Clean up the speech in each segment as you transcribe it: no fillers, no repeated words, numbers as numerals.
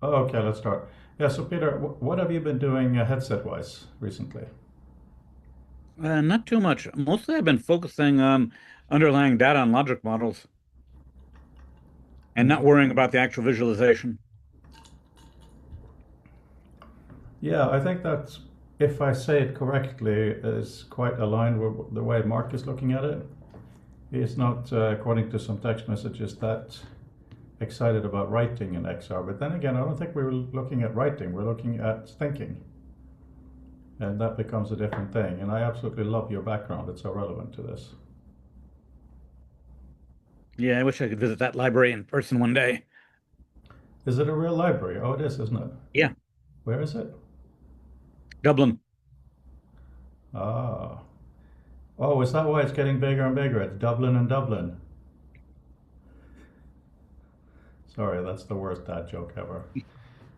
Oh, okay, let's start. Yeah, so Peter, what have you been doing headset-wise recently? Not too much. Mostly I've been focusing on underlying data and logic models and not Mhm. worrying about the actual visualization. Yeah, I think that if I say it correctly, is quite aligned with the way Mark is looking at it. He's not, according to some text messages, that excited about writing in XR. But then again, I don't think we're looking at writing, we're looking at thinking. And that becomes a different thing. And I absolutely love your background, it's so relevant to this. Yeah, I wish I could visit that library in person one day. Is it a real library? Oh, it is, isn't it? Yeah, Where is it? Dublin. Ah. Oh, is that why it's getting bigger and bigger? It's Dublin and Dublin. Sorry, that's the worst dad joke ever.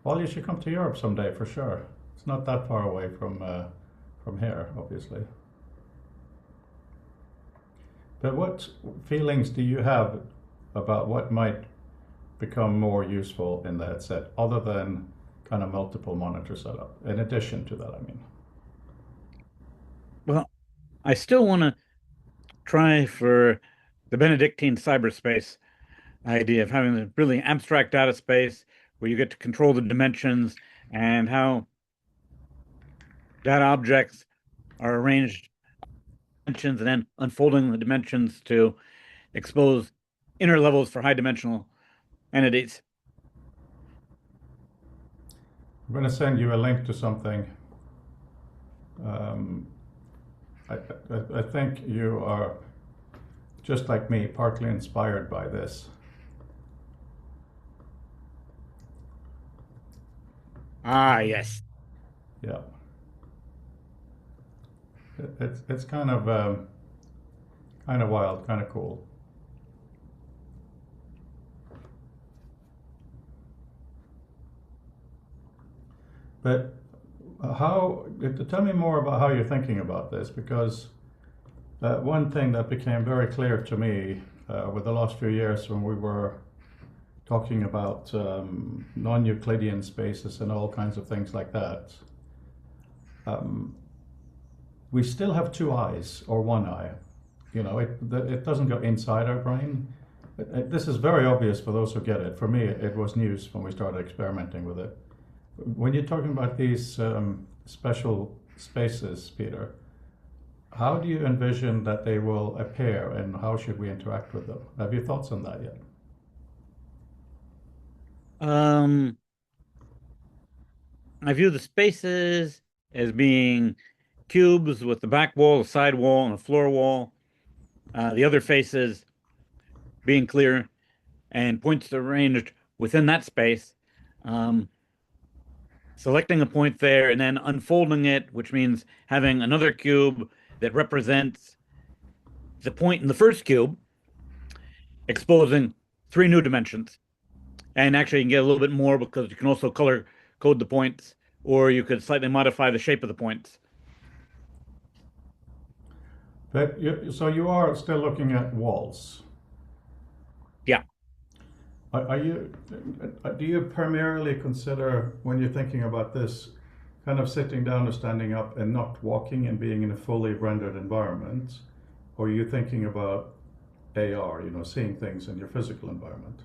Well, you should come to Europe someday for sure. It's not that far away from here, obviously. But what feelings do you have about what might become more useful in the headset, other than kind of multiple monitor setup? In addition to that, I mean. Well, I still want to try for the Benedictine cyberspace idea of having a really abstract data space where you get to control the dimensions and how data objects are arranged dimensions and then unfolding the dimensions to expose inner levels for high dimensional entities. I'm going to send you a link to something. Um, I think you are, just like me, partly inspired by this. Ah, yes. Yeah, it's kind of wild, kind of cool. But how? Tell me more about how you're thinking about this, because one thing that became very clear to me over the last few years when we were talking about non-Euclidean spaces and all kinds of things like that, um, we still have two eyes or one eye. You know, it doesn't go inside our brain. This is very obvious for those who get it. For me, it was news when we started experimenting with it. When you're talking about these special spaces, Peter, how do you envision that they will appear and how should we interact with them? Have you thoughts on that yet? Um, I view the spaces as being cubes with the back wall, a side wall, and a floor wall. The other faces being clear and points arranged within that space. Um, Selecting a point there and then unfolding it, which means having another cube that represents the point in the first cube, exposing three new dimensions. And actually, you can get a little bit more because you can also color code the points, or you could slightly modify the shape of the points. But so you are still looking at walls. Yeah. Are you? Do you primarily consider when you're thinking about this, kind of sitting down or standing up and not walking and being in a fully rendered environment, or are you thinking about AR? You know, seeing things in your physical environment.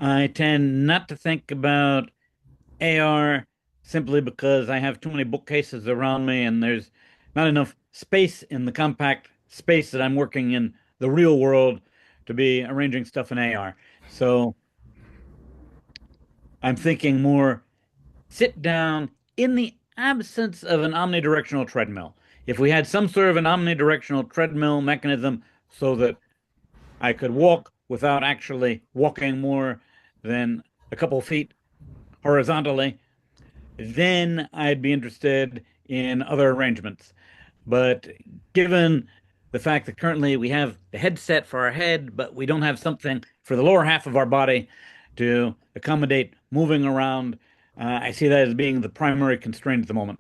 I tend not to think about AR simply because I have too many bookcases around me and there's not enough space in the compact space that I'm working in the real world to be arranging stuff in AR. So I'm thinking more sit down in the absence of an omnidirectional treadmill. If we had some sort of an omnidirectional treadmill mechanism so that I could walk without actually walking more than a couple feet horizontally, then I'd be interested in other arrangements. But given the fact that currently we have the headset for our head, but we don't have something for the lower half of our body to accommodate moving around, I see that as being the primary constraint at the moment.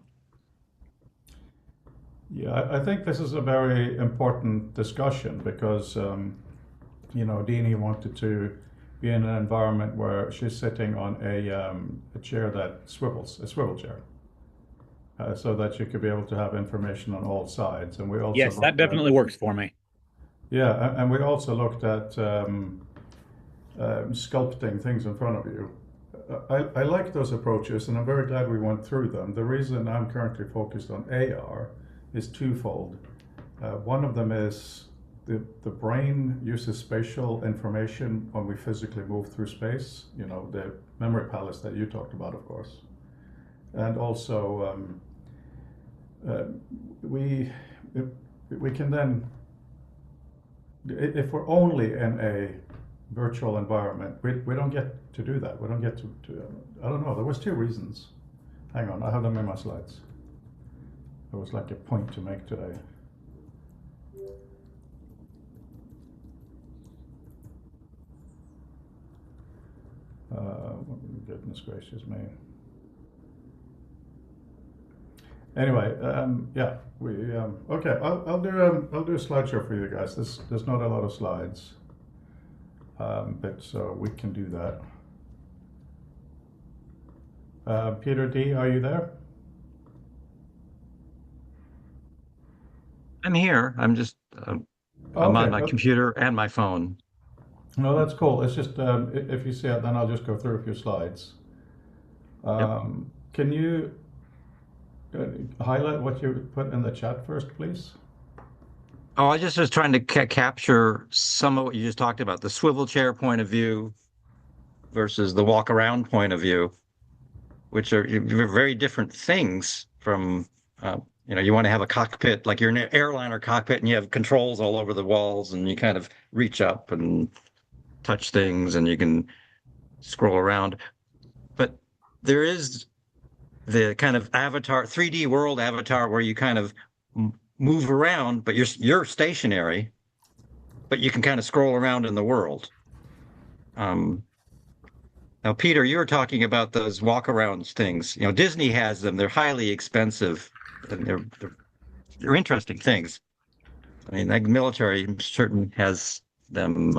Yeah, I think this is a very important discussion because you know, Dini wanted to be in an environment where she's sitting on a chair that swivels, a swivel chair, so that you could be able to have information on all sides. And we also Yes, that looked at, definitely works for me. yeah, and we also looked at sculpting things in front of you. I like those approaches, and I'm very glad we went through them. The reason I'm currently focused on AR is twofold. One of them is the brain uses spatial information when we physically move through space, you know, the memory palace that you talked about, of course. And also, uh, we, we can then, if we're only in a virtual environment, we don't get to do that. We don't get I don't know, there was two reasons. Hang on, I have them in my slides. There was like a point to make today. Goodness gracious me. Anyway, yeah, okay. I'll do a slideshow for you guys. There's not a lot of slides, but so we can do that. Peter D, are you there? I'm here. I'm Okay. on my computer and my phone. No, that's cool. It's just if you see it, then I'll just go through a few slides. Yep. Can you highlight what you put in the chat first, please? Oh, I just was trying to capture some of what you just talked about, the swivel chair point of view versus the walk around point of view, which are very different things from, you want to have a cockpit, like you're in an airliner cockpit and you have controls all over the walls and you kind of reach up and touch things and you can scroll around. But there is the kind of avatar, 3D world avatar where you kind of move around, but you're stationary, but you can kind of scroll around in the world. Now, Peter, you were talking about those walk-around things. You know, Disney has them. They're highly expensive, and they're interesting things. I mean, like military certain has them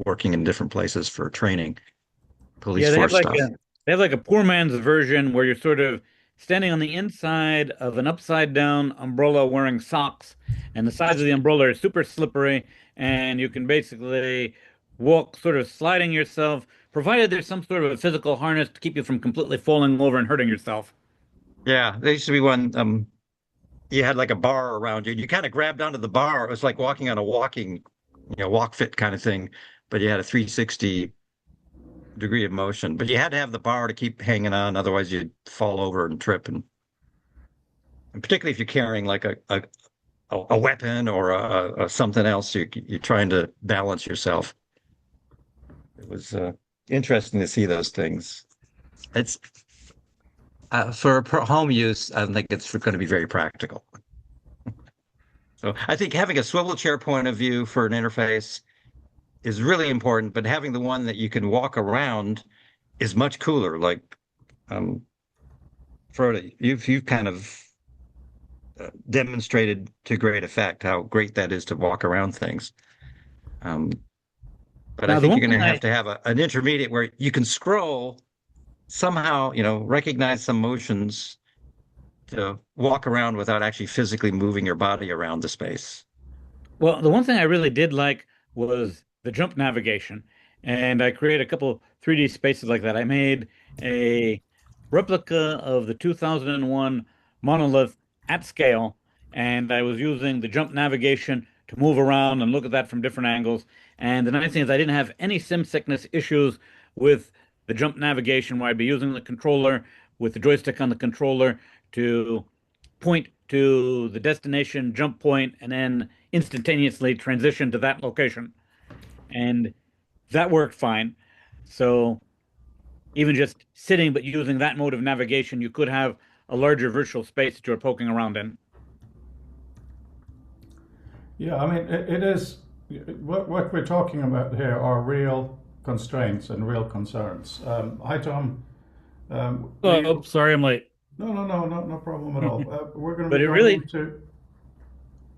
working in different places for training, police Yeah, force stuff. they have like a poor man's version where you're sort of standing on the inside of an upside down umbrella wearing socks, and the sides of the umbrella are super slippery, and you can basically walk sort of sliding yourself, provided there's some sort of a physical harness to keep you from completely falling over and hurting yourself. Yeah, there used to be one. You had like a bar around you, and you kind of grabbed onto the bar. It was like walking on a walk fit kind of thing, but you had a 360 degree of motion. But you had to have the bar to keep hanging on, otherwise you'd fall over and trip. And particularly if you're carrying like a weapon or a something else, you're trying to balance yourself. It was interesting to see those things. It's for home use, I think it's going to be very practical. So I think having a swivel chair point of view for an interface is really important, but having the one that you can walk around is much cooler. Like, Frode, you've kind of demonstrated to great effect how great that is to walk around things. But I Now, the think one you're going thing to have an intermediate where you can scroll somehow, recognize some motions to walk around without actually physically moving your body around the space. the one thing I really did like was the jump navigation, and I created a couple 3D spaces like that. I made a replica of the 2001 monolith at scale, and I was using the jump navigation to move around and look at that from different angles. And the nice thing is I didn't have any sim sickness issues with the jump navigation, where I'd be using the controller with the joystick on the controller to point to the destination jump point and then instantaneously transition to that location. And that worked fine. So even just sitting but using that mode of navigation, you could have a larger virtual space that you're poking around in. Yeah, I mean, it is what we're talking about here are real constraints and real concerns. Hi, Tom. Oh, sorry, I'm late. No, no problem at all. We're going to But be it going really, into.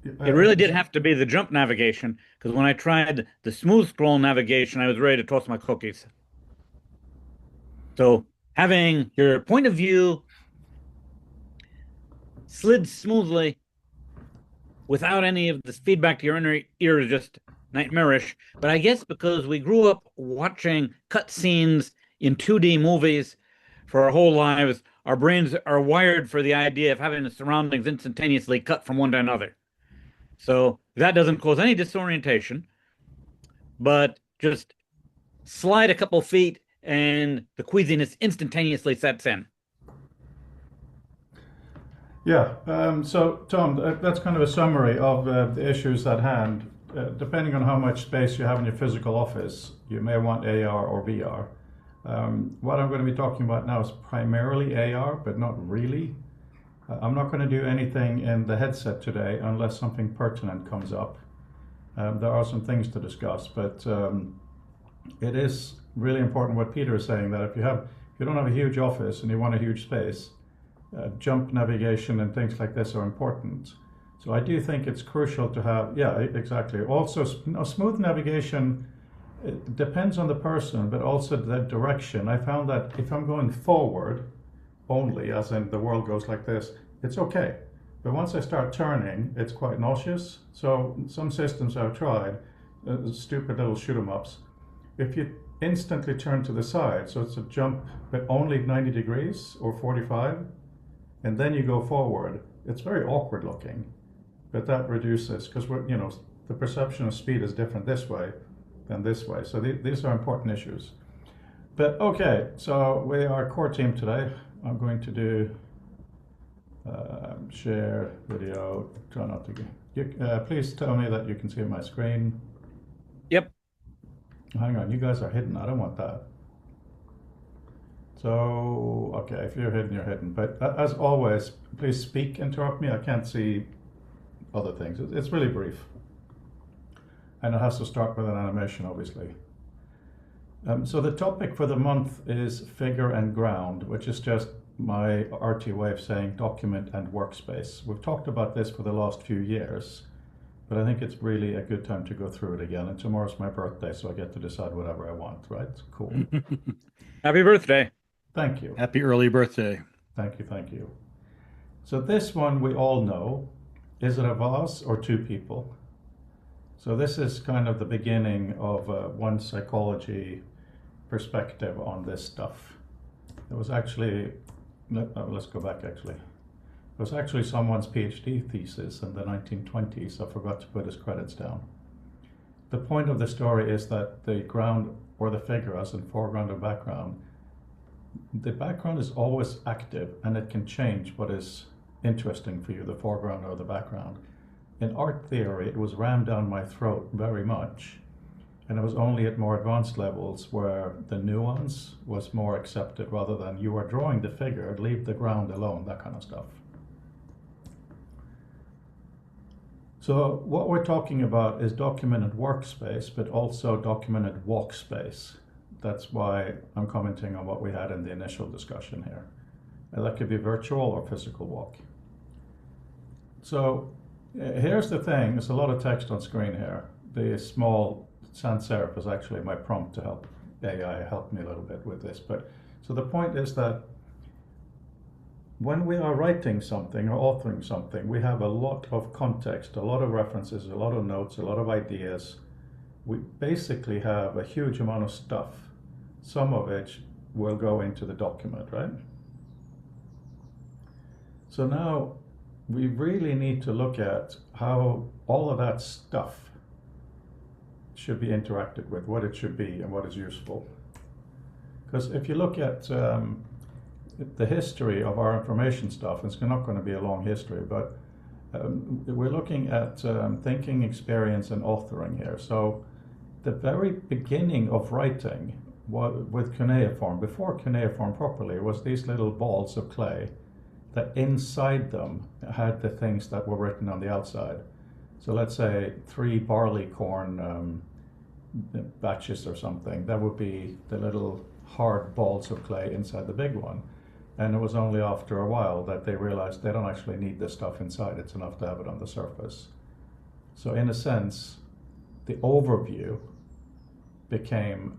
It really did have to be the jump navigation, because when I tried the smooth scroll navigation, I was ready to toss my cookies. So having your point of view slid smoothly without any of this feedback to your inner ear is just nightmarish. But I guess because we grew up watching cutscenes in 2D movies for our whole lives, our brains are wired for the idea of having the surroundings instantaneously cut from one to another. So that doesn't cause any disorientation, but just slide a couple feet and the queasiness instantaneously sets in. Yeah, so Tom, that's kind of a summary of the issues at hand. Depending on how much space you have in your physical office, you may want AR or VR. What I'm going to be talking about now is primarily AR, but not really. I'm not going to do anything in the headset today unless something pertinent comes up. There are some things to discuss, but it is really important what Peter is saying, that if you don't have a huge office and you want a huge space, jump navigation and things like this are important. So I do think it's crucial to have, yeah, exactly. Also, smooth navigation, it depends on the person, but also the direction. I found that if I'm going forward only, as in the world goes like this, it's okay. But once I start turning, it's quite nauseous. So some systems I've tried, stupid little shoot 'em ups, if you instantly turn to the side, so it's a jump but only 90 degrees or 45, and then you go forward, it's very awkward looking. But that reduces, because the perception of speed is different this way than this way. So these are important issues. But okay, so we are core team today. I'm going to do share video. Try not to. Please tell me that you can see my screen. Yep. Hang on, you guys are hidden. I don't want that. So, okay, if you're hidden, you're hidden. But as always, please speak, interrupt me. I can't see other things. It's really brief. And it has to start with an animation, obviously. So the topic for the month is figure and ground, which is just my arty way of saying document and workspace. We've talked about this for the last few years, but I think it's really a good time to go through it again. And tomorrow's my birthday, so I get to decide whatever I want, right? Cool. Happy birthday. Thank you. Happy early birthday. Thank you, thank you. So this one we all know. Is it a vase or two people? So this is kind of the beginning of one psychology perspective on this stuff. It was actually, let's go back actually. It was actually someone's PhD thesis in the 1920s. I forgot to put his credits down. The point of the story is that the ground or the figure, as in foreground or background, the background is always active and it can change what is interesting for you, the foreground or the background. In art theory, it was rammed down my throat very much, and it was only at more advanced levels where the nuance was more accepted, rather than you are drawing the figure, leave the ground alone, that kind of stuff. So what we're talking about is documented workspace, but also documented walk space. That's why I'm commenting on what we had in the initial discussion here. And that could be virtual or physical walk. So here's the thing, there's a lot of text on screen here. The small sans serif is actually my prompt to help AI help me a little bit with this. But so the point is that when we are writing something or authoring something, we have a lot of context, a lot of references, a lot of notes, a lot of ideas. We basically have a huge amount of stuff, some of which will go into the document, right? So now we really need to look at how all of that stuff should be interacted with, what it should be and what is useful. Because if you look at the history of our information stuff, it's not going to be a long history, but we're looking at thinking, experience, and authoring here. So the very beginning of writing with cuneiform, before cuneiform properly, was these little balls of clay that inside them had the things that were written on the outside. So let's say 3 barley corn batches or something, that would be the little hard balls of clay inside the big one. And it was only after a while that they realized they don't actually need this stuff inside, it's enough to have it on the surface. So in a sense, the overview became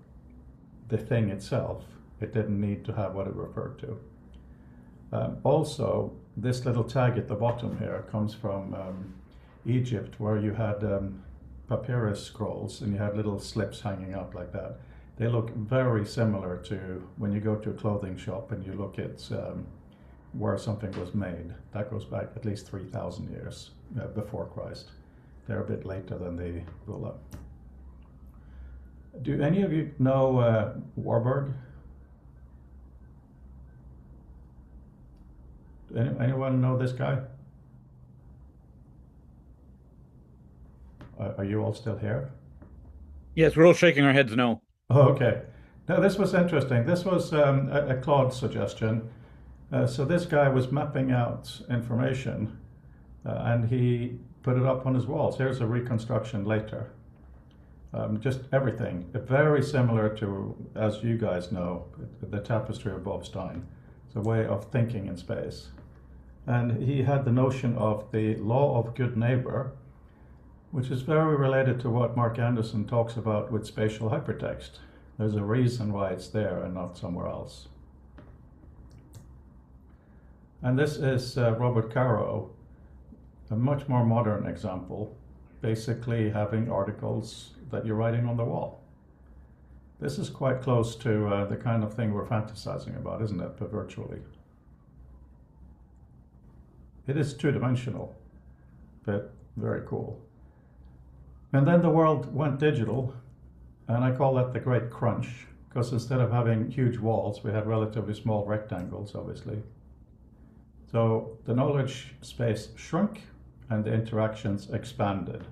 the thing itself. It didn't need to have what it referred to. Also, this little tag at the bottom here comes from Egypt, where you had papyrus scrolls and you had little slips hanging out like that. They look very similar to when you go to a clothing shop and you look at where something was made. That goes back at least 3,000 years before Christ. They're a bit later than the bulla. Do any of you know Warburg? Anyone know this guy? Are you all still here? Yes, we're all shaking our heads no. Oh, okay. Now this was interesting. This was a Claude suggestion. So this guy was mapping out information and he put it up on his walls. Here's a reconstruction later. Just everything. Very similar to, as you guys know, the tapestry of Bob Stein. It's a way of thinking in space. And he had the notion of the law of good neighbor, which is very related to what Mark Anderson talks about with spatial hypertext. There's a reason why it's there and not somewhere else. And this is Robert Caro, a much more modern example, basically having articles that you're writing on the wall. This is quite close to the kind of thing we're fantasizing about, isn't it, but virtually. It is two-dimensional, but very cool. And then the world went digital, and I call that the great crunch, because instead of having huge walls, we had relatively small rectangles, obviously. So the knowledge space shrunk, and the interactions expanded.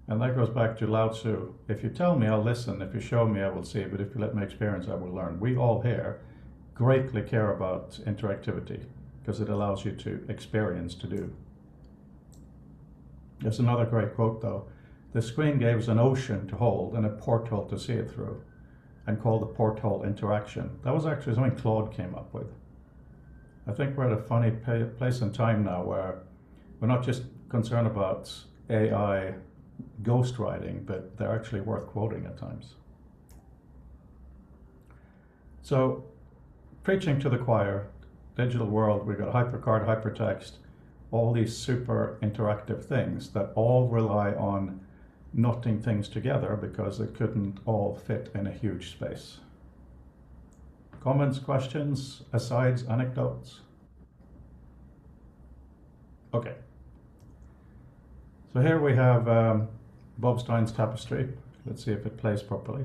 And that goes back to Lao Tzu. If you tell me, I'll listen. If you show me, I will see. But if you let me experience, I will learn. We all here greatly care about interactivity because it allows you to experience, to do. There's another great quote, though. The screen gave us an ocean to hold and a porthole to see it through, and called the porthole interaction. That was actually something Claude came up with. I think we're at a funny place in time now where we're not just concerned about AI ghostwriting, but they're actually worth quoting at times. So, preaching to the choir, digital world, we've got hypercard, hypertext, all these super interactive things that all rely on knotting things together because they couldn't all fit in a huge space. Comments, questions, asides, anecdotes? Okay. So here we have Bob Stein's tapestry. Let's see if it plays properly.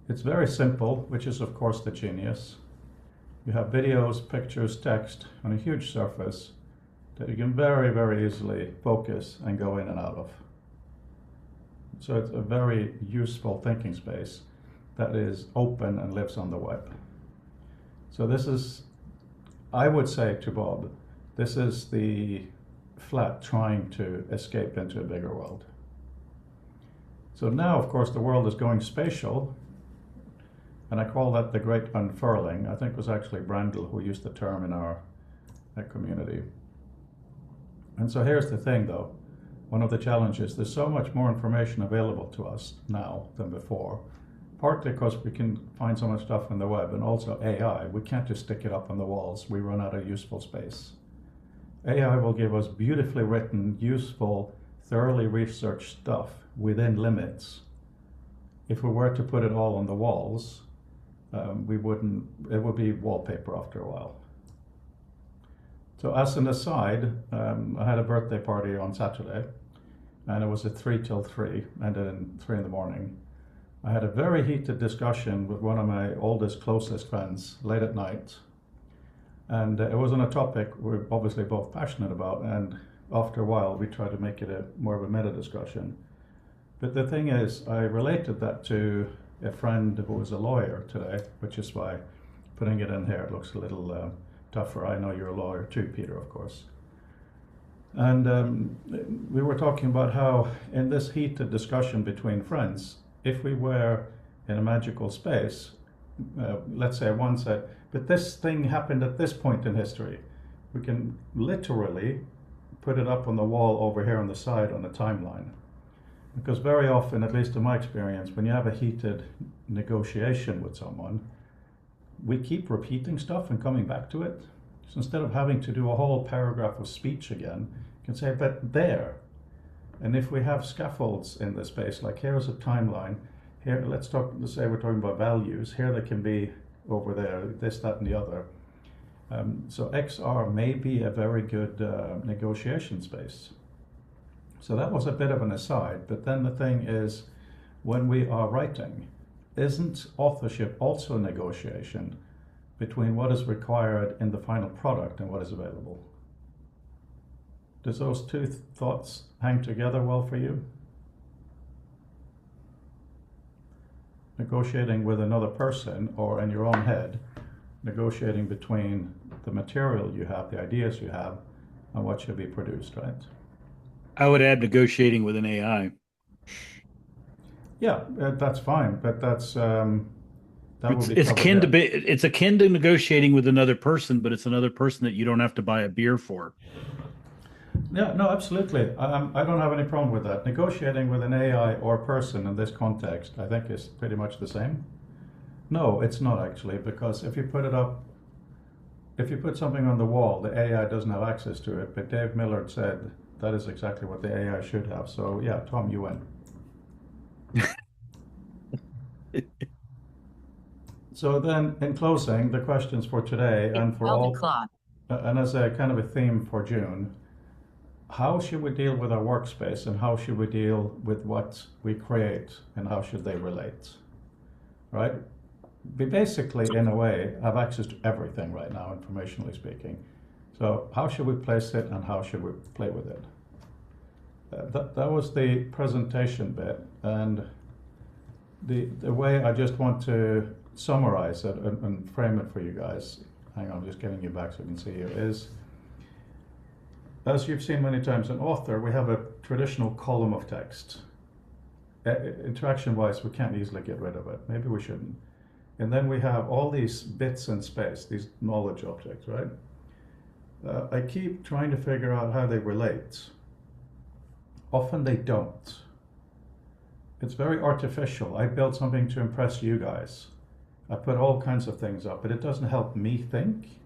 It's very simple, which is of course the genius. You have videos, pictures, text on a huge surface that you can very, very easily focus and go in and out of. So it's a very useful thinking space that is open and lives on the web. So this is, I would say to Bob, this is the flat trying to escape into a bigger world. So now, of course, the world is going spatial, and I call that the great unfurling. I think it was actually Brandl who used the term in our community. And so here's the thing, though. One of the challenges, there's so much more information available to us now than before, partly because we can find so much stuff on the web, and also AI. We can't just stick it up on the walls. We run out of useful space. AI will give us beautifully written, useful, thoroughly researched stuff within limits. If we were to put it all on the walls, it would be wallpaper after a while. So as an aside, I had a birthday party on Saturday, and it was at 3 till 3, ended in 3 in the morning. I had a very heated discussion with one of my oldest, closest friends late at night. And it was on a topic we're obviously both passionate about, and after a while we tried to make it more of a meta discussion. But the thing is, I related that to a friend who was a lawyer today, which is why putting it in here looks a little tougher. I know you're a lawyer too, Peter, of course. And we were talking about how in this heated discussion between friends, if we were in a magical space, let's say one said, but this thing happened at this point in history. We can literally put it up on the wall over here on the side on the timeline. Because very often, at least in my experience, when you have a heated negotiation with someone, we keep repeating stuff and coming back to it. So instead of having to do a whole paragraph of speech again, you can say, but there. And if we have scaffolds in the space, like here's a timeline, here, let's say we're talking about values, here they can be over there, this, that, and the other. So XR may be a very good negotiation space. So that was a bit of an aside, but then the thing is, when we are writing, isn't authorship also a negotiation between what is required in the final product and what is available? Does those two thoughts hang together well for you? Negotiating with another person or in your own head, negotiating between the material you have, the ideas you have, and what should be produced, right? I would add negotiating with an AI. Yeah, that's fine, but that's that would be It's akin covered there. it's akin to negotiating with another person, but it's another person that you don't have to buy a beer for. Yeah, no, absolutely. I don't have any problem with that. Negotiating with an AI or person in this context, I think, is pretty much the same. No, it's not actually, because if you put something on the wall, the AI doesn't have access to it, but Dave Millard said that is exactly what the AI should have. So yeah, Tom, you win. So then, in closing, the questions for today and for 12 all, o'clock. and as a kind of a theme for June, how should we deal with our workspace and how should we deal with what we create and how should they relate, right? We basically, in a way, have access to everything right now, informationally speaking. So how should we place it and how should we play with it? That was the presentation bit, and the way I just want to summarize it and frame it for you guys, hang on, I'm just getting you back so you can see you, is, as you've seen many times in author, we have a traditional column of text. Interaction-wise, we can't easily get rid of it. Maybe we shouldn't. And then we have all these bits in space, these knowledge objects, right? I keep trying to figure out how they relate. Often they don't. It's very artificial. I built something to impress you guys. I put all kinds of things up, but it doesn't help me think.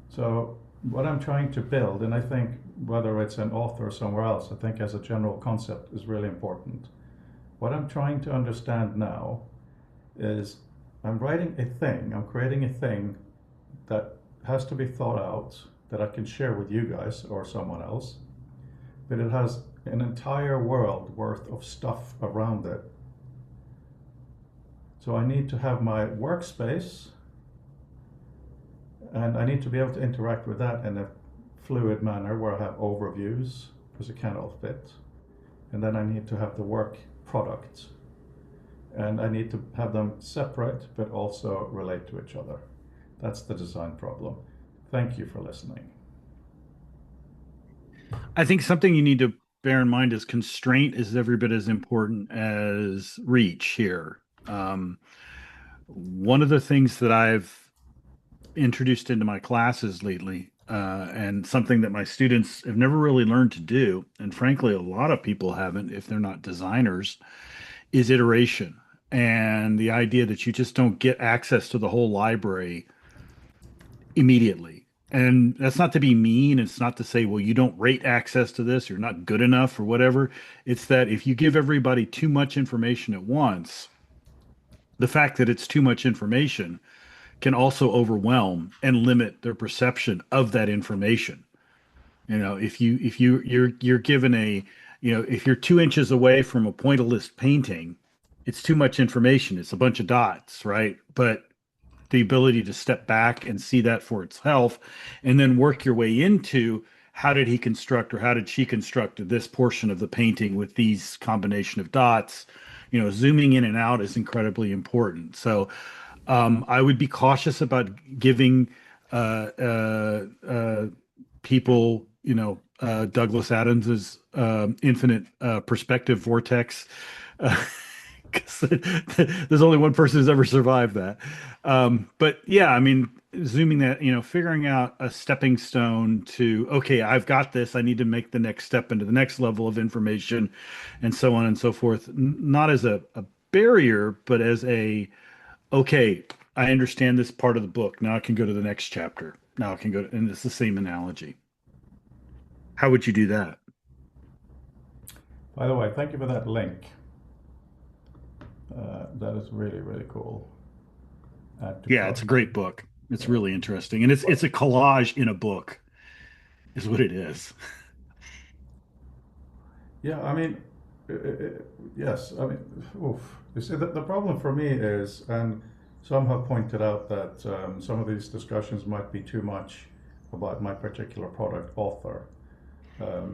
So what I'm trying to build, and I think whether it's an author or somewhere else, I think as a general concept is really important. What I'm trying to understand now is I'm writing a thing, I'm creating a thing that has to be thought out, that I can share with you guys or someone else, but it has an entire world worth of stuff around it. So I need to have my workspace, and I need to be able to interact with that in a fluid manner where I have overviews, because it can't all fit. And then I need to have the work product. And I need to have them separate, but also relate to each other. That's the design problem. Thank you for listening. I think something you need to bear in mind is constraint is every bit as important as reach here. One of the things that I've introduced into my classes lately, and something that my students have never really learned to do, and frankly, a lot of people haven't if they're not designers, is iteration. And the idea that you just don't get access to the whole library immediately. And that's not to be mean. It's not to say, well, you don't rate access to this, you're not good enough or whatever. It's that if you give everybody too much information at once, the fact that it's too much information can also overwhelm and limit their perception of that information. You know, if you're given a, you know, if you're 2 inches away from a pointillist painting, it's too much information. It's a bunch of dots, right? But the ability to step back and see that for itself and then work your way into how did he construct or how did she construct this portion of the painting with these combination of dots, you know, zooming in and out is incredibly important. So I would be cautious about giving people, you know, Douglas Adams's infinite perspective vortex because there's only one person who's ever survived that. But yeah, I mean, zooming that, figuring out a stepping stone to, okay, I've got this. I need to make the next step into the next level of information, and so on and so forth. Not as a barrier, but as a, okay, I understand this part of the book. Now I can go to the next chapter. Now I can go to, and it's the same analogy. How would you do that? By the way, thank you for that link. That is really, really cool. Add to Yeah, it's cart. a great book. It's Yeah. really interesting, and it's a collage in a book, is what it is. Yeah, I mean, yes, I mean, oof. You see, the problem for me is, and some have pointed out that some of these discussions might be too much about my particular product author.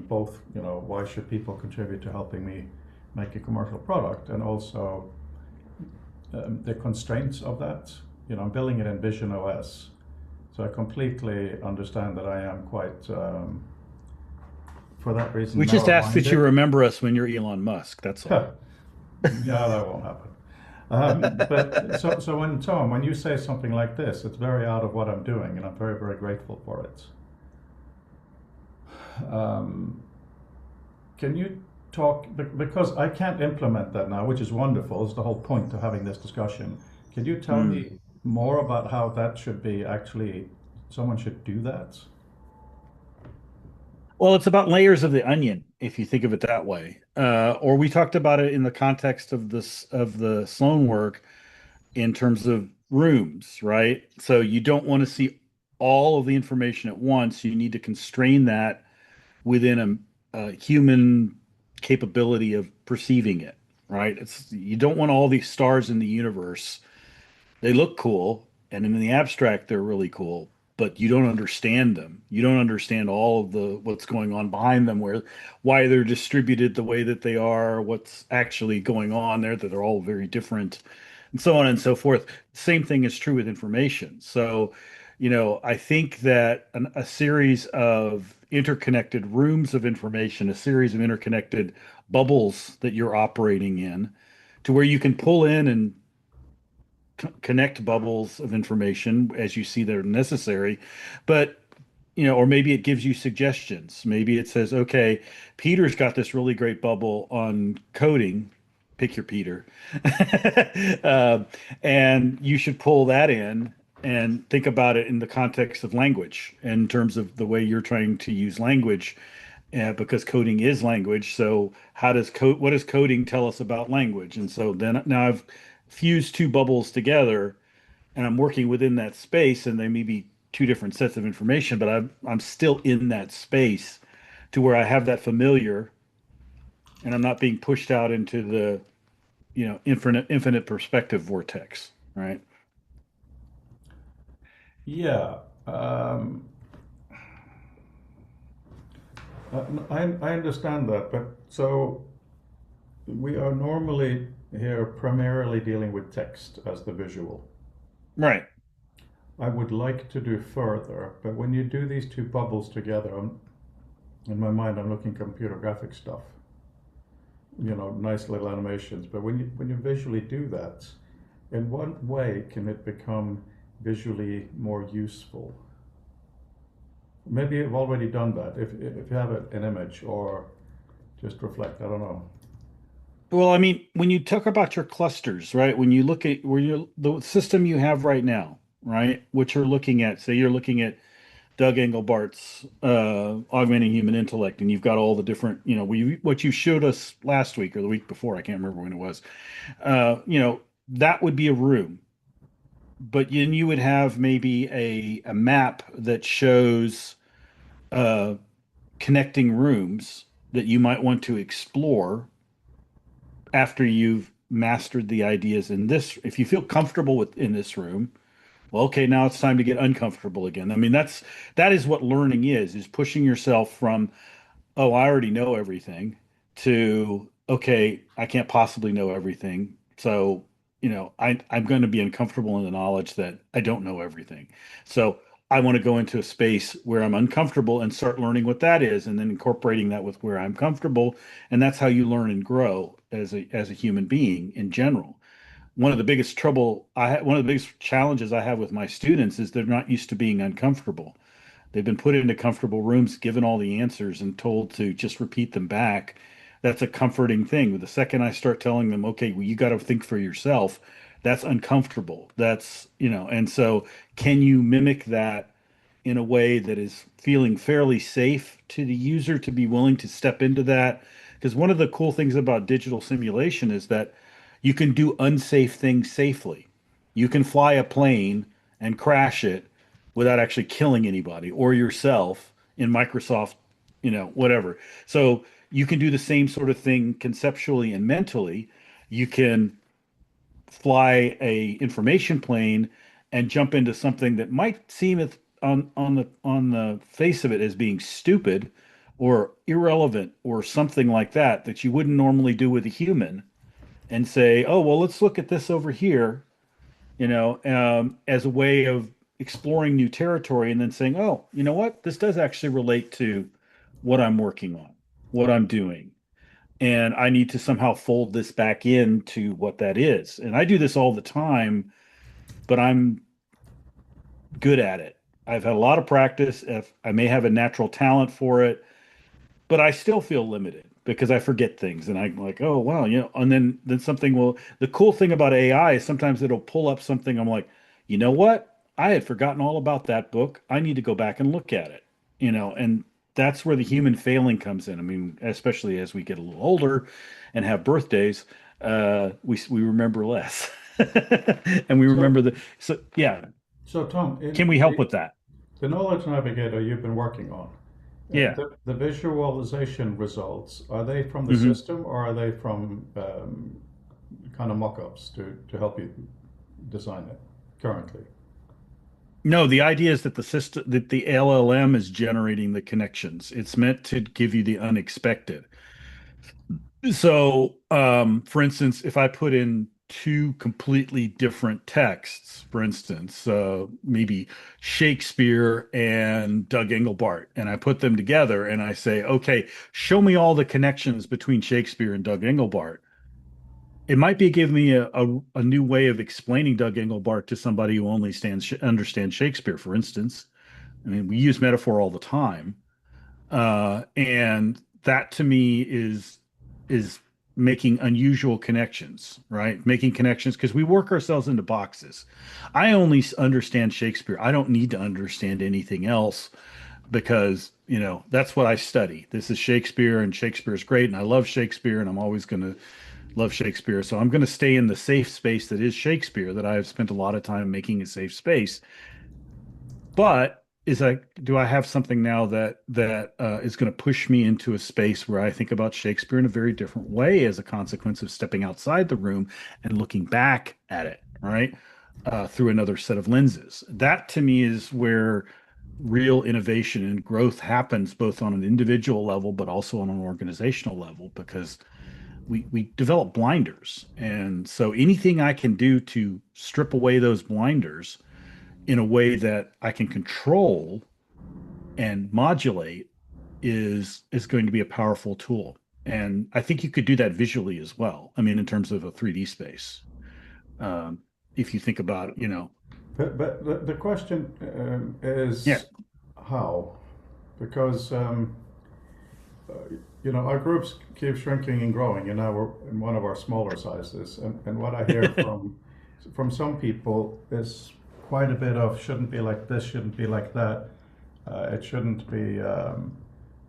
Both, why should people contribute to helping me make a commercial product, and also the constraints of that. I'm building it in Vision OS, so I completely understand that I am quite, for that reason, We just ask that you narrow-minded. remember us when you're Elon Musk. That's all. Yeah, that won't happen. But so when you say something like this, it's very out of what I'm doing, and I'm very, very grateful for it. Um, can you talk, because I can't implement that now, which is wonderful, is the whole point of having this discussion. Can you tell Mm. me more about how that should be actually, someone should do that? Well, it's about layers of the onion, if you think of it that way. Or we talked about it in the context of the Sloan work in terms of rooms, right? So you don't want to see all of the information at once. You need to constrain that within a human capability of perceiving it, right? It's you don't want all these stars in the universe. They look cool, and in the abstract, they're really cool, but you don't understand them. You don't understand all of the what's going on behind them, why they're distributed the way that they are, what's actually going on there, that they're all very different, and so on and so forth. Same thing is true with information. So, I think that a series of interconnected rooms of information, a series of interconnected bubbles that you're operating in, to where you can pull in and connect bubbles of information as you see they're necessary, but or maybe it gives you suggestions. Maybe it says, okay, Peter's got this really great bubble on coding. Pick your Peter. Um, and you should pull that in and think about it in the context of language, in terms of the way you're trying to use language, because coding is language. So what does coding tell us about language? And so then now I've fused two bubbles together, and I'm working within that space, and they may be two different sets of information, but I'm still in that space to where I have that familiar, and I'm not being pushed out into the infinite perspective vortex, right? Yeah, I understand that, but so we are normally here primarily dealing with text as the visual. Right. I would like to do further, but when you do these two bubbles together, in my mind, I'm looking computer graphic stuff, nice little animations. But when you visually do that, in what way can it become visually more useful? Maybe you've already done that. If you have an image, or just reflect. I don't know. Well, I mean, when you talk about your clusters, right? When you look at the system you have right now, right? What you're looking at, say you're looking at Doug Engelbart's Augmenting Human Intellect, and you've got all the different, what you showed us last week or the week before, I can't remember when it was. That would be a room, but then you would have maybe a map that shows uh, connecting rooms that you might want to explore after you've mastered the ideas in this. If you feel comfortable in this room, well, okay, now it's time to get uncomfortable again. I mean, that is what learning is pushing yourself from, oh, I already know everything, to, okay, I can't possibly know everything. So, I'm going to be uncomfortable in the knowledge that I don't know everything. So I want to go into a space where I'm uncomfortable and start learning what that is, and then incorporating that with where I'm comfortable. And that's how you learn and grow. as a human being in general. One of the biggest one of the biggest challenges I have with my students is they're not used to being uncomfortable. They've been put into comfortable rooms, given all the answers, and told to just repeat them back. That's a comforting thing. But the second I start telling them, okay, well, you got to think for yourself, that's uncomfortable. And so can you mimic that in a way that is feeling fairly safe to the user to be willing to step into that? Because one of the cool things about digital simulation is that you can do unsafe things safely. You can fly a plane and crash it without actually killing anybody or yourself in Microsoft, whatever. So you can do the same sort of thing conceptually and mentally. You can fly a information plane and jump into something that might seem on the face of it as being stupid or irrelevant or something like that you wouldn't normally do with a human, and say, oh, well, let's look at this over here, as a way of exploring new territory, and then saying, oh, you know what? This does actually relate to what I'm working on, what I'm doing. And I need to somehow fold this back into what that is. And I do this all the time, but I'm good at it. I've had a lot of practice. If I may have a natural talent for it, but I still feel limited because I forget things, and I'm like, oh wow, and then something will. The cool thing about AI is sometimes it'll pull up something. I'm like, you know what? I had forgotten all about that book. I need to go back and look at it. And that's where the human failing comes in. I mean, especially as we get a little older and have birthdays, we remember less, and we remember the. So yeah. So Tom, Can we help with that? the knowledge navigator you've been working on? Yeah. The visualization results, are they from the Mhm. system, or are they from kind of mock-ups to help you design it currently? No, the idea is that the LLM is generating the connections. It's meant to give you the unexpected. So, for instance, if I put in two completely different texts, for instance, maybe Shakespeare and Doug Engelbart, and I put them together and I say, okay, show me all the connections between Shakespeare and Doug Engelbart. It might be giving me a new way of explaining Doug Engelbart to somebody who only understands Shakespeare, for instance. I mean, we use metaphor all the time. And that to me is making unusual connections, right? Making connections because we work ourselves into boxes. I only understand Shakespeare. I don't need to understand anything else because, that's what I study. This is Shakespeare, and Shakespeare is great, and I love Shakespeare, and I'm always going to love Shakespeare. So I'm going to stay in the safe space that is Shakespeare, that I have spent a lot of time making a safe space. But do I have something now that is going to push me into a space where I think about Shakespeare in a very different way as a consequence of stepping outside the room and looking back at it, right? Through another set of lenses. That to me is where real innovation and growth happens, both on an individual level, but also on an organizational level, because we develop blinders. And so anything I can do to strip away those blinders in a way that I can control and modulate is going to be a powerful tool. And I think you could do that visually as well. I mean, in terms of a 3D space, if you think about, But the question is Yeah. how? Because our groups keep shrinking and growing, and now we're in one of our smaller sizes. And what I hear from some people is quite a bit of shouldn't be like this, shouldn't be like that. It shouldn't be.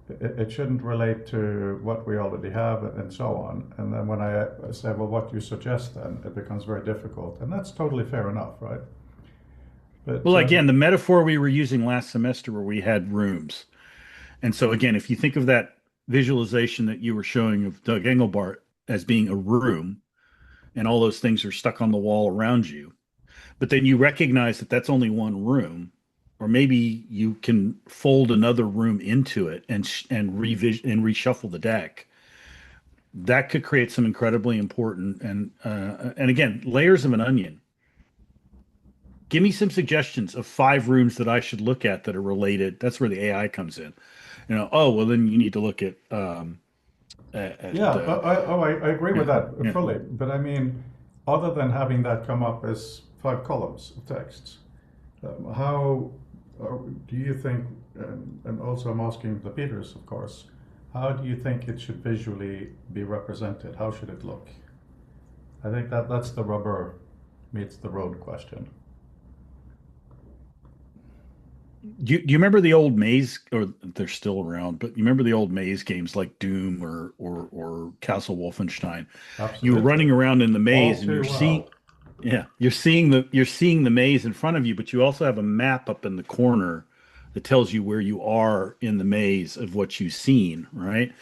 It shouldn't relate to what we already have, and so on. And then when I say, well, what do you suggest, then it becomes very difficult, and that's totally fair enough, right? But Well, again, the metaphor we were using last semester where we had rooms. And so again, if you think of that visualization that you were showing of Doug Engelbart as being a room, and all those things are stuck on the wall around you, but then you recognize that that's only one room, or maybe you can fold another room into it and reshuffle the deck. That could create some incredibly important and again, layers of an onion. Give me some suggestions of 5 rooms that I should look at that are related. That's where the AI comes in. Oh, well, then you need to look at Yeah, I agree with that yeah. fully. But I mean, other than having that come up as 5 columns of texts, how do you think, and also I'm asking the Peters, of course, how do you think it should visually be represented? How should it look? I think that's the rubber meets the road question. Do you remember the old maze, or they're still around, but you remember the old maze games like Doom or Castle Wolfenstein? You were Absolutely. running around in the All maze and too you're seeing, well. yeah, you're seeing the maze in front of you, but you also have a map up in the corner that tells you where you are in the maze of what you've seen, right?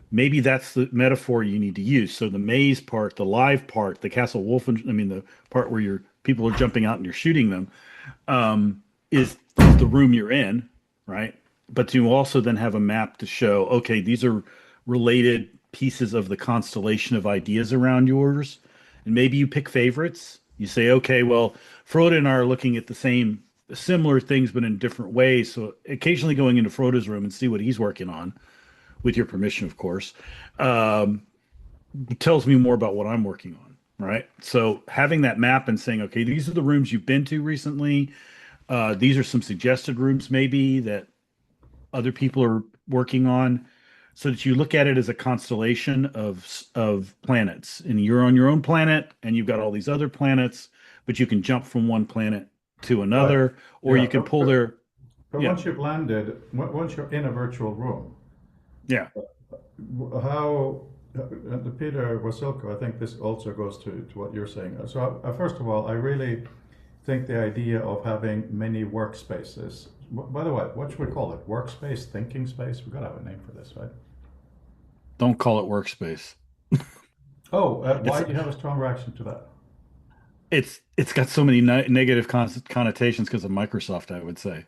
Maybe that's the metaphor you need to use. So the maze part, the live part, the Castle Wolfen, I mean the part where people are jumping out and you're shooting them, is the room you're in, right? But you also then have a map to show, okay, these are related pieces of the constellation of ideas around yours. And maybe you pick favorites. You say, okay, well, Frodo and I are looking at the same, similar things, but in different ways. So occasionally going into Frodo's room and see what he's working on, with your permission, of course, um, tells me more about what I'm working on, right? So having that map and saying, okay, these are the rooms you've been to recently. These are some suggested rooms maybe that other people are working on, so that you look at it as a constellation of planets, and you're on your own planet, and you've got all these other planets, but you can jump from one planet to Right. another, or Yeah. you can pull their, But yeah, once you've landed, once you're in a virtual room, yeah. how the Peter Wasilko, I think this also goes to what you're saying. So first of all, I really think the idea of having many workspaces. By the way, what should we call it? Workspace, thinking space. We've got to have a name for this, right? Don't call it workspace. Oh, It's why do you have a strong reaction to that? it's got so many negative connotations because of Microsoft, I would say.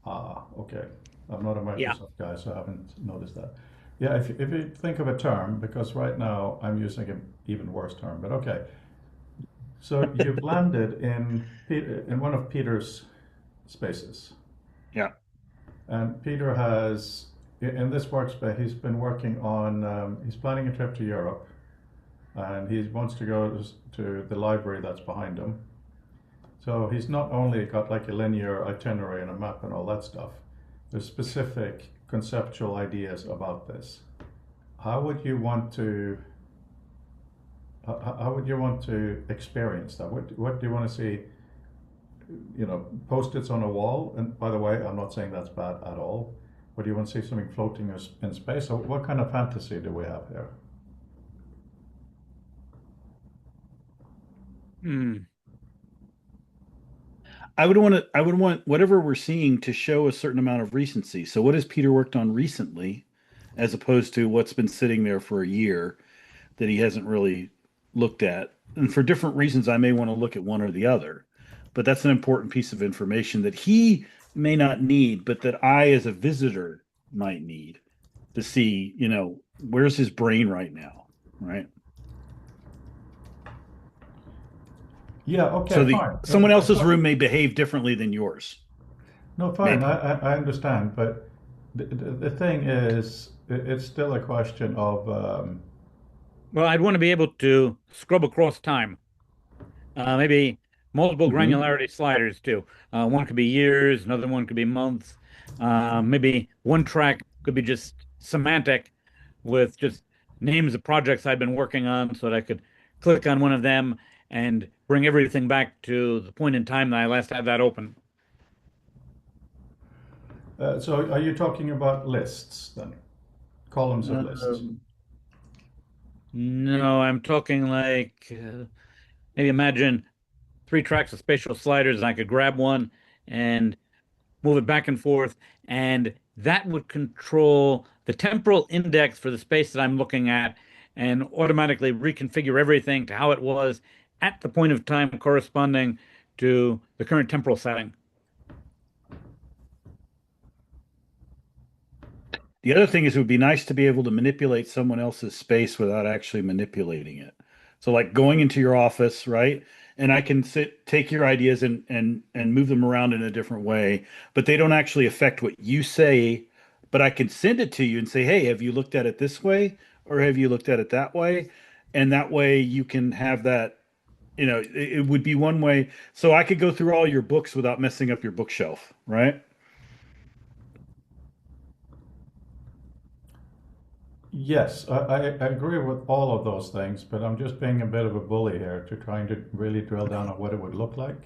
Ah, okay. I'm not a Yeah. Microsoft guy, so I haven't noticed that. Yeah, if you think of a term, because right now I'm using an even worse term, but okay. So you've landed in one of Peter's spaces, Yeah. and Peter has in this workspace he's been working on. He's planning a trip to Europe, and he wants to go to the library that's behind him. So he's not only got like a linear itinerary and a map and all that stuff. There's specific conceptual ideas about this. How would you want to how would you want to experience that? What do you want to see? Post-its on a wall. And by the way, I'm not saying that's bad at all. But do you want to see something floating in space? So what kind of fantasy do we have here? Hmm. I would want whatever we're seeing to show a certain amount of recency. So what has Peter worked on recently, as opposed to what's been sitting there for a year that he hasn't really looked at? And for different reasons, I may want to look at one or the other. But that's an important piece of information that he may not need, but that I, as a visitor, might need to see, where's his brain right now, right? Yeah, So okay, the fine. someone else's room may behave differently than yours, No, fine. maybe. I understand, but the thing is, it's still a question of Well, I'd want to be able to scrub across time. Maybe multiple Hmm. granularity sliders too. One could be years, another one could be months. Maybe one track could be just semantic with just names of projects I've been working on so that I could click on one of them and bring everything back to the point in time that I last had that open. so are you talking about lists then? Columns of lists? Um, no, I'm talking like maybe imagine 3 tracks of spatial sliders, and I could grab one and move it back and forth, and that would control the temporal index for the space that I'm looking at and automatically reconfigure everything to how it was at the point of time corresponding to the current temporal setting. The other thing is it would be nice to be able to manipulate someone else's space without actually manipulating it. So like going into your office, right? And I can take your ideas and move them around in a different way, but they don't actually affect what you say, but I can send it to you and say, hey, have you looked at it this way or have you looked at it that way? And that way you can have that, it would be one way. So I could go through all your books without messing up your bookshelf, right? Yes, I agree with all of those things, but I'm just being a bit of a bully here to trying to really drill down on what it would look like.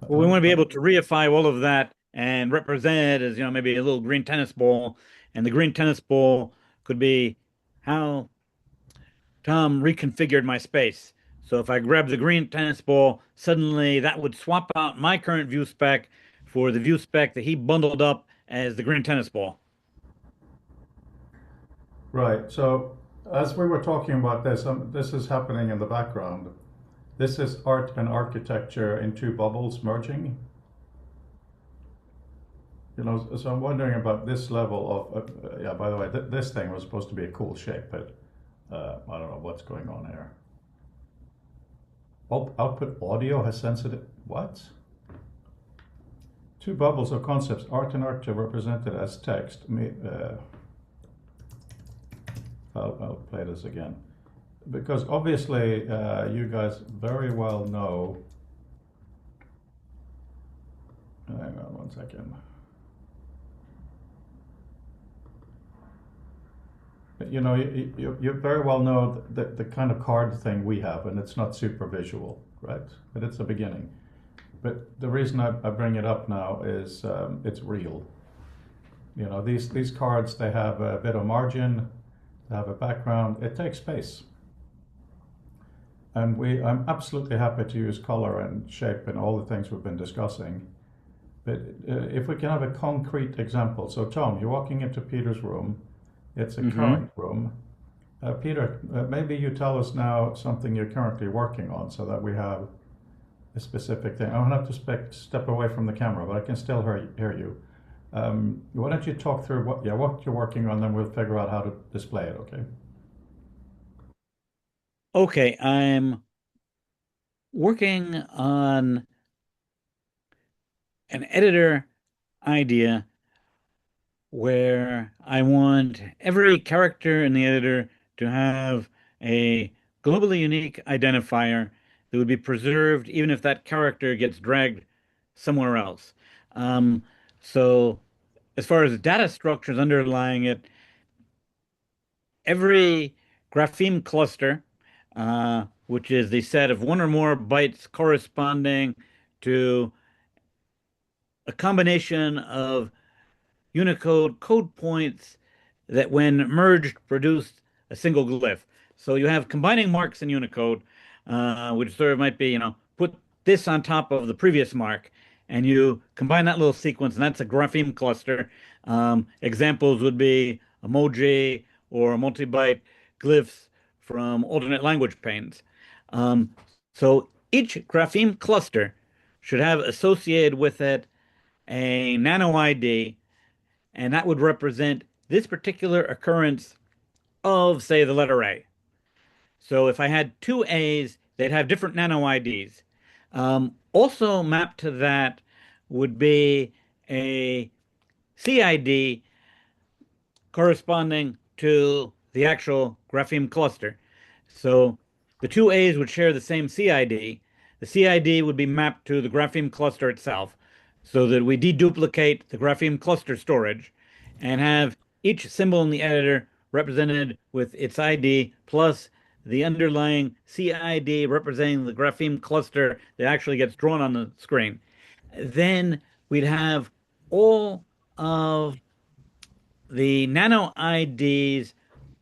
Well, we want to be able to reify all of that and represent it as, maybe a little green tennis ball. And the green tennis ball could be how Tom reconfigured my space. So if I grab the green tennis ball, suddenly that would swap out my current view spec for the view spec that he bundled up as the green tennis ball. Right. So as we were talking about this, this is happening in the background. This is art and architecture in two bubbles merging. So I'm wondering about this level of, yeah, by the way, this thing was supposed to be a cool shape, but I don't know what's going on here. Output audio has sensitive, what? Two bubbles of concepts, art and architecture represented as text. I'll play this again. Because obviously you guys very well know, hang on one second. You very well know the kind of card thing we have, and it's not super visual, right? But it's a beginning. But the reason I bring it up now is it's real. These cards, they have a bit of margin, they have a background, it takes space. And I'm absolutely happy to use color and shape and all the things we've been discussing. But if we can have a concrete example. So Tom, you're walking into Peter's room. It's a current room. Peter, maybe you tell us now something you're currently working on so that we have a specific thing. I don't have to step away from the camera, but I can still hear you. Why don't you talk through what you're working on, then we'll figure out how to display it, okay? Okay, I'm working on an editor idea where I want every character in the editor to have a globally unique identifier that would be preserved even if that character gets dragged somewhere else. So as far as data structures underlying it, every grapheme cluster, which is the set of one or more bytes corresponding to a combination of Unicode code points that, when merged, produced a single glyph. So you have combining marks in Unicode, which sort of might be, put this on top of the previous mark, and you combine that little sequence, and that's a grapheme cluster. Examples would be emoji or multi-byte glyphs from alternate language panes. So each grapheme cluster should have associated with it a nano ID, and that would represent this particular occurrence of, say, the letter A. So if I had two A's, they'd have different nano IDs. Also mapped to that would be a CID corresponding to the actual grapheme cluster. So the two A's would share the same CID. The CID would be mapped to the grapheme cluster itself, so that we deduplicate the grapheme cluster storage and have each symbol in the editor represented with its ID plus the underlying CID representing the grapheme cluster that actually gets drawn on the screen. Then we'd have all of the nano IDs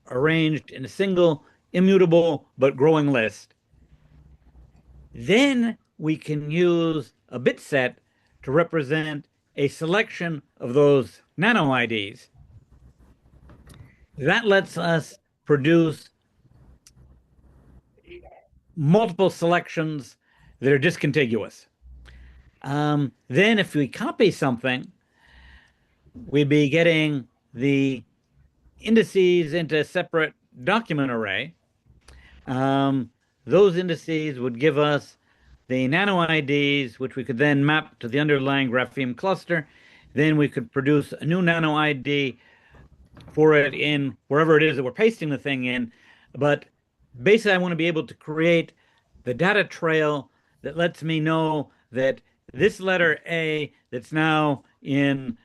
arranged in a single immutable but growing list. Then we can use a bit set to represent a selection of those nano IDs. That lets us produce multiple selections that are discontiguous. Then if we copy something, we'd be getting the indices into a separate document array. Those indices would give us the nano IDs, which we could then map to the underlying grapheme cluster. then we could produce a new nano ID for it in wherever it is that we're pasting the thing in. But basically, I want to be able to create the data trail that lets me know that this letter A that's now in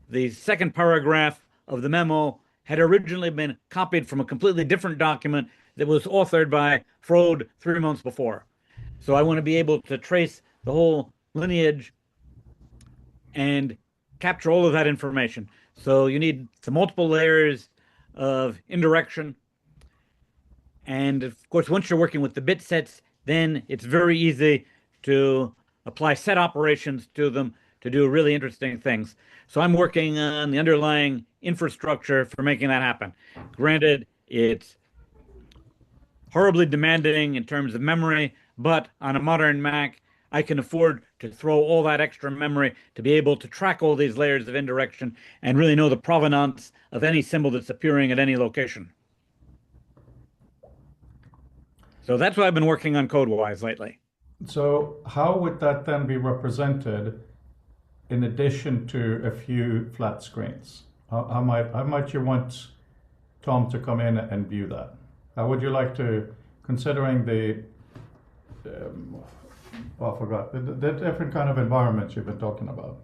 the second paragraph of the memo had originally been copied from a completely different document that was authored by Frode 3 months before. So I want to be able to trace the whole lineage and capture all of that information. So you need some multiple layers of indirection. And of course, once you're working with the bit sets, then it's very easy to apply set operations to them to do really interesting things. So I'm working on the underlying infrastructure for making that happen. Granted, it's horribly demanding in terms of memory, but on a modern Mac, I can afford to throw all that extra memory to be able to track all these layers of indirection and really know the provenance of any symbol that's appearing at any location. So that's what I've been working on code-wise lately. So how would that then be represented in addition to a few flat screens? How might you want Tom to come in and view that? How would you like to, considering the, I forgot, the different kind of environments you've been talking about?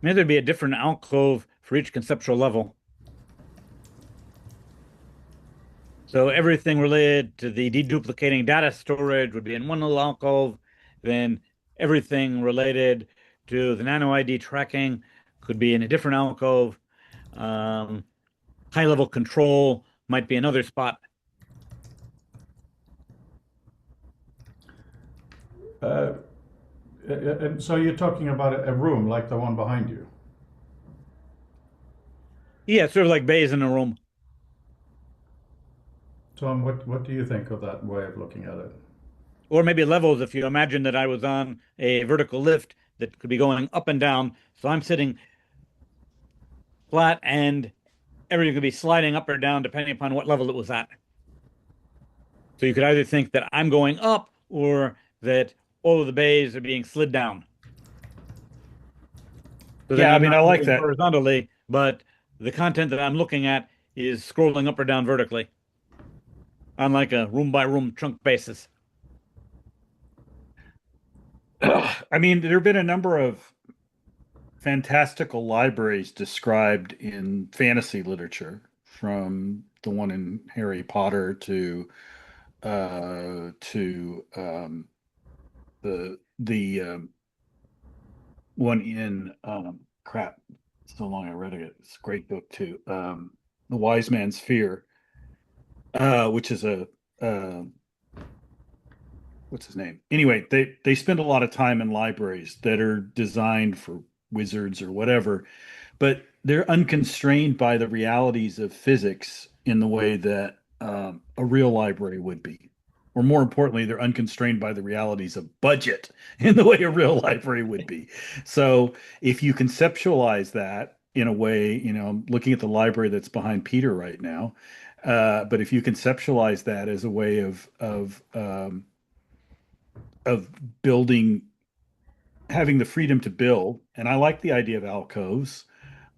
Maybe there'd be a different alcove for each conceptual level. So everything related to the deduplicating data storage would be in one little alcove. Then everything related to the nano ID tracking could be in a different alcove. High-level control might be another spot. And so you're talking about a room like the one behind you? Yeah, sort of like bays in a room. Tom, what do you think of that way of looking at it? Or maybe levels if you imagine that I was on a vertical lift that could be going up and down. So I'm sitting flat and everything could be sliding up or down depending upon what level it was at. So you could either think that I'm going up or that all of the bays are being slid down. So Yeah, I mean, I like that. Horizontally, but the content that I'm looking at is scrolling up or down vertically on like a room by room chunk basis. I mean, there have been a number of fantastical libraries described in fantasy literature, from the one in Harry Potter to the one in crap. So long I read it. It's a great book too. The Wise Man's Fear, which is a what's his name? Anyway, they spend a lot of time in libraries that are designed for wizards or whatever, but they're unconstrained by the realities of physics in the way that a real library would be. Or more importantly, they're unconstrained by the realities of budget in the way a real library would be. So if you conceptualize that in a way, I'm looking at the library that's behind Peter right now, but if you conceptualize that as a way of building, having the freedom to build, and I like the idea of alcoves.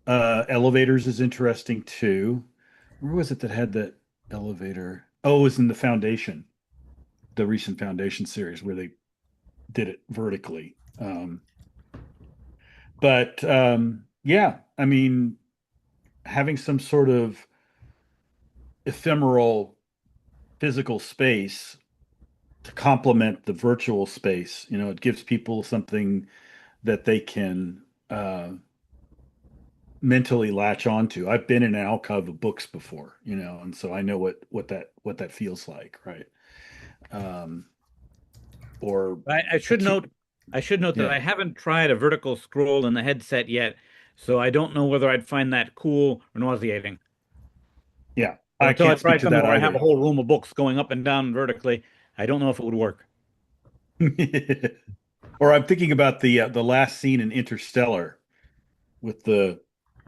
Elevators is interesting too. Where was it that had that elevator? Oh, it was in the Foundation, the recent Foundation series where they did it vertically. Yeah, I mean, having some sort of ephemeral physical space to complement the virtual space, it gives people something that they can mentally latch onto. I've been in an alcove of books before, and so I know what that feels like, right? Or I should note that I haven't tried a vertical scroll in the headset yet, so I don't know whether I'd find that cool or nauseating. Yeah, So I until I can't try speak to something that where I have a either. whole room of books going up and down vertically, I don't know if it would work. Or I'm thinking about the last scene in Interstellar with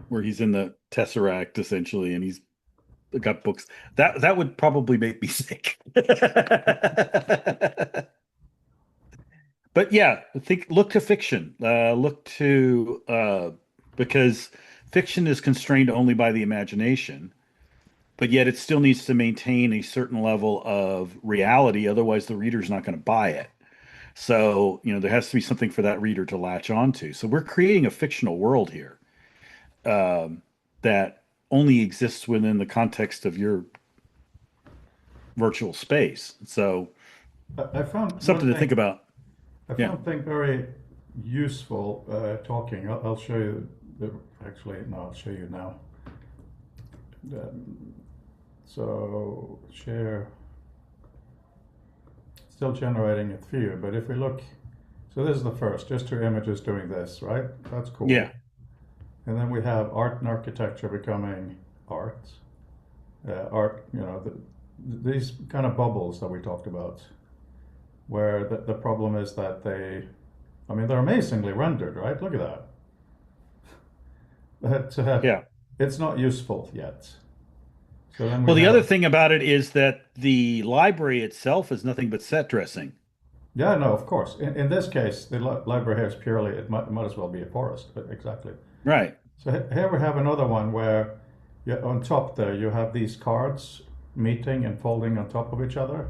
where he's in the Tesseract essentially, and he's got books. That would probably make me sick. But yeah, look to fiction. Look to because fiction is constrained only by the imagination, but yet it still needs to maintain a certain level of reality. Otherwise, the reader's not going to buy it. So, there has to be something for that reader to latch onto. So we're creating a fictional world here that only exists within the context of your virtual space. So I found something to think about. I Yeah. found thing very useful talking. I'll show you. Actually, no, I'll show you now. So share. Still generating it for you, but if we look, so this is the first, just two images doing this, right? That's cool. Yeah. And then we have art and architecture becoming art. Art, these kind of bubbles that we talked about, where the problem is that they're amazingly rendered, right? Look at that. But Yeah. it's not useful yet. So then Well, the other thing about it is that the library itself is nothing but set dressing. Yeah, no, of course. In this case, the library here is purely, it might as well be a forest, but exactly. Right. So here we have another one where on top there you have these cards meeting and folding on top of each other.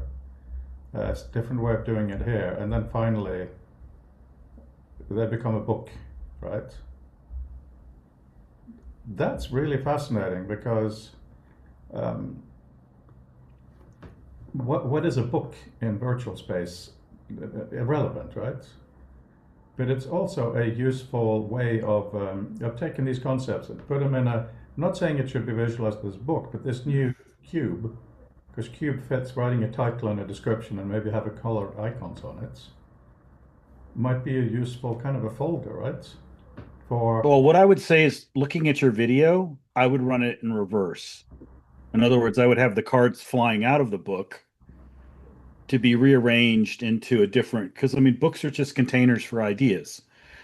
It's a different way of doing it here. And then finally, they become a book, right? That's really fascinating because what is a book in virtual space? Irrelevant, right? But it's also a useful way of taking these concepts and put them in a, I'm not saying it should be visualized as a book, but this new cube, because cube fits writing a title and a description and maybe have a colored icons on it, might be a useful kind of a folder, right? Well, what I would say is looking at your video, I would run it in reverse. In other words, I would have the cards flying out of the book to be rearranged into a different, because books are just containers for ideas.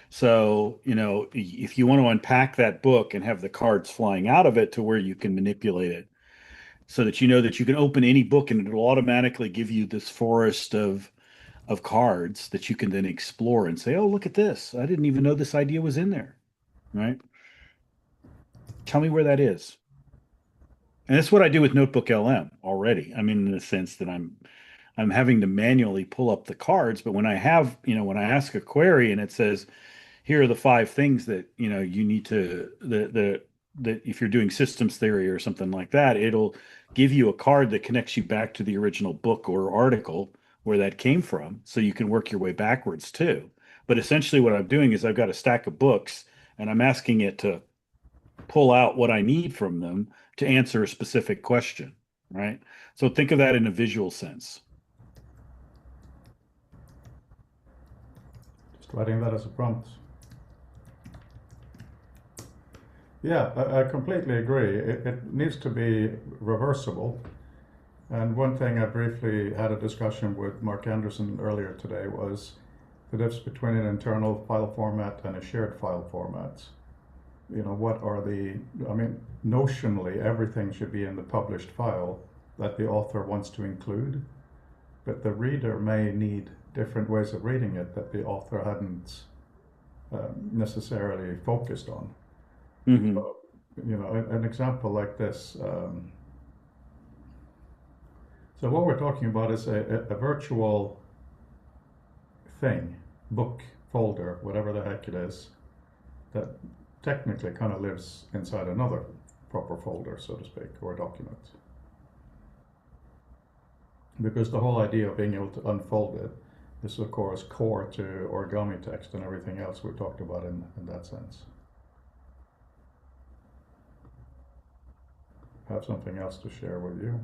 So, if you want to unpack that book and have the cards flying out of it to where you can manipulate it so that you know that you can open any book and it'll automatically give you this forest of cards that you can then explore and say, oh, look at this. I didn't even know this idea was in there. Right? Tell me where that is. And that's what I do with Notebook LM already. In the sense that I'm having to manually pull up the cards, but when I have, when I ask a query and it says, here are the 5 things that, you need to, that if you're doing systems theory or something like that, it'll give you a card that connects you back to the original book or article where that came from. So you can work your way backwards too. But essentially what I'm doing is I've got a stack of books and I'm asking it to pull out what I need from them to answer a specific question, right? So think of that in a visual sense. Just writing that as a prompt. Yeah, I completely agree. It needs to be reversible. And one thing I briefly had a discussion with Mark Anderson earlier today was the difference between an internal file format and a shared file format. What are notionally everything should be in the published file that the author wants to include, but the reader may need different ways of reading it that the author hadn't necessarily focused on. Mm-hmm. So, an example like this. So what we're talking about is a virtual thing, book, folder, whatever the heck it is, that technically kind of lives inside another proper folder, so to speak, or document. Because the whole idea of being able to unfold it is, of course, core to origami text and everything else we talked about in that sense. I have something else to share with you.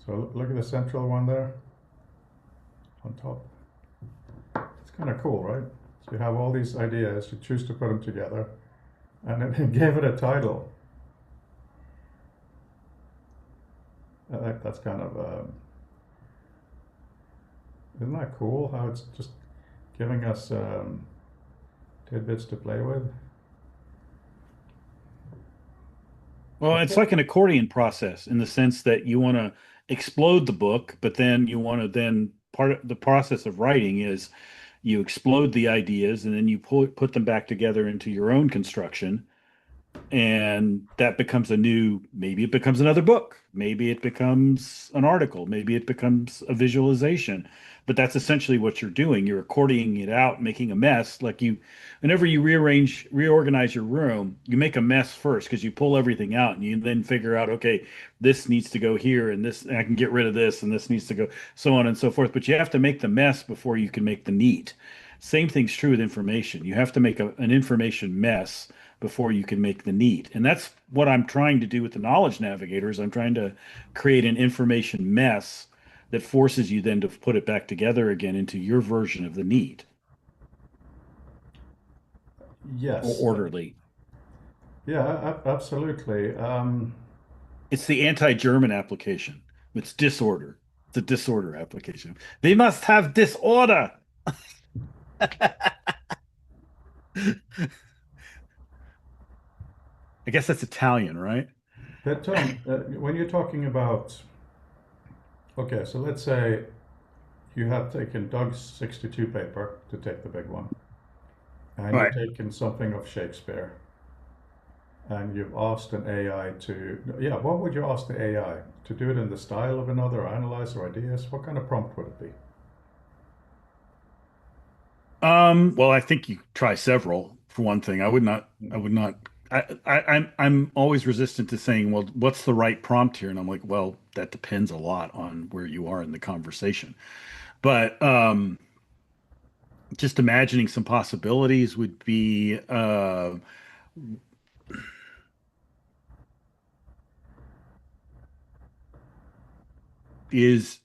So look at the central one there on top. It's kind of cool, right? So you have all these ideas, you choose to put them together, and then gave it a title. I think that's kind of, isn't that cool how it's just giving us tidbits to play with? Well, it's like an accordion process in the sense that you want to explode the book, but then you want to part of the process of writing is you explode the ideas, and then you put them back together into your own construction. And that becomes maybe it becomes another book, maybe it becomes an article, maybe it becomes a visualization. But that's essentially what you're doing. You're accordioning it out, making a mess. Whenever you reorganize your room, you make a mess first because you pull everything out and you then figure out, okay, this needs to go here, and this, I can get rid of this, and this needs to go, so on and so forth. But you have to make the mess before you can make the neat. Same thing's true with information. You have to make an information mess before you can make the neat. And that's what I'm trying to do with the knowledge navigators. I'm trying to create an information mess that forces you then to put it back together again into your version of the neat. Yes. Or orderly. Yeah, absolutely. It's the anti-German application. It's disorder. It's a disorder application. They must have disorder. I guess that's Italian, right? But Tom, when you're talking about, okay, so let's say you have taken Doug's 62 paper to take the big one, and Right. you've taken something of Shakespeare, and you've asked an AI to, yeah, what would you ask the AI? To do it in the style of another, analyze or ideas? What kind of prompt would it be? Well, I think you try several for one thing. I would not, I'm always resistant to saying, well, what's the right prompt here? And I'm like, well, that depends a lot on where you are in the conversation. But just imagining some possibilities would be, is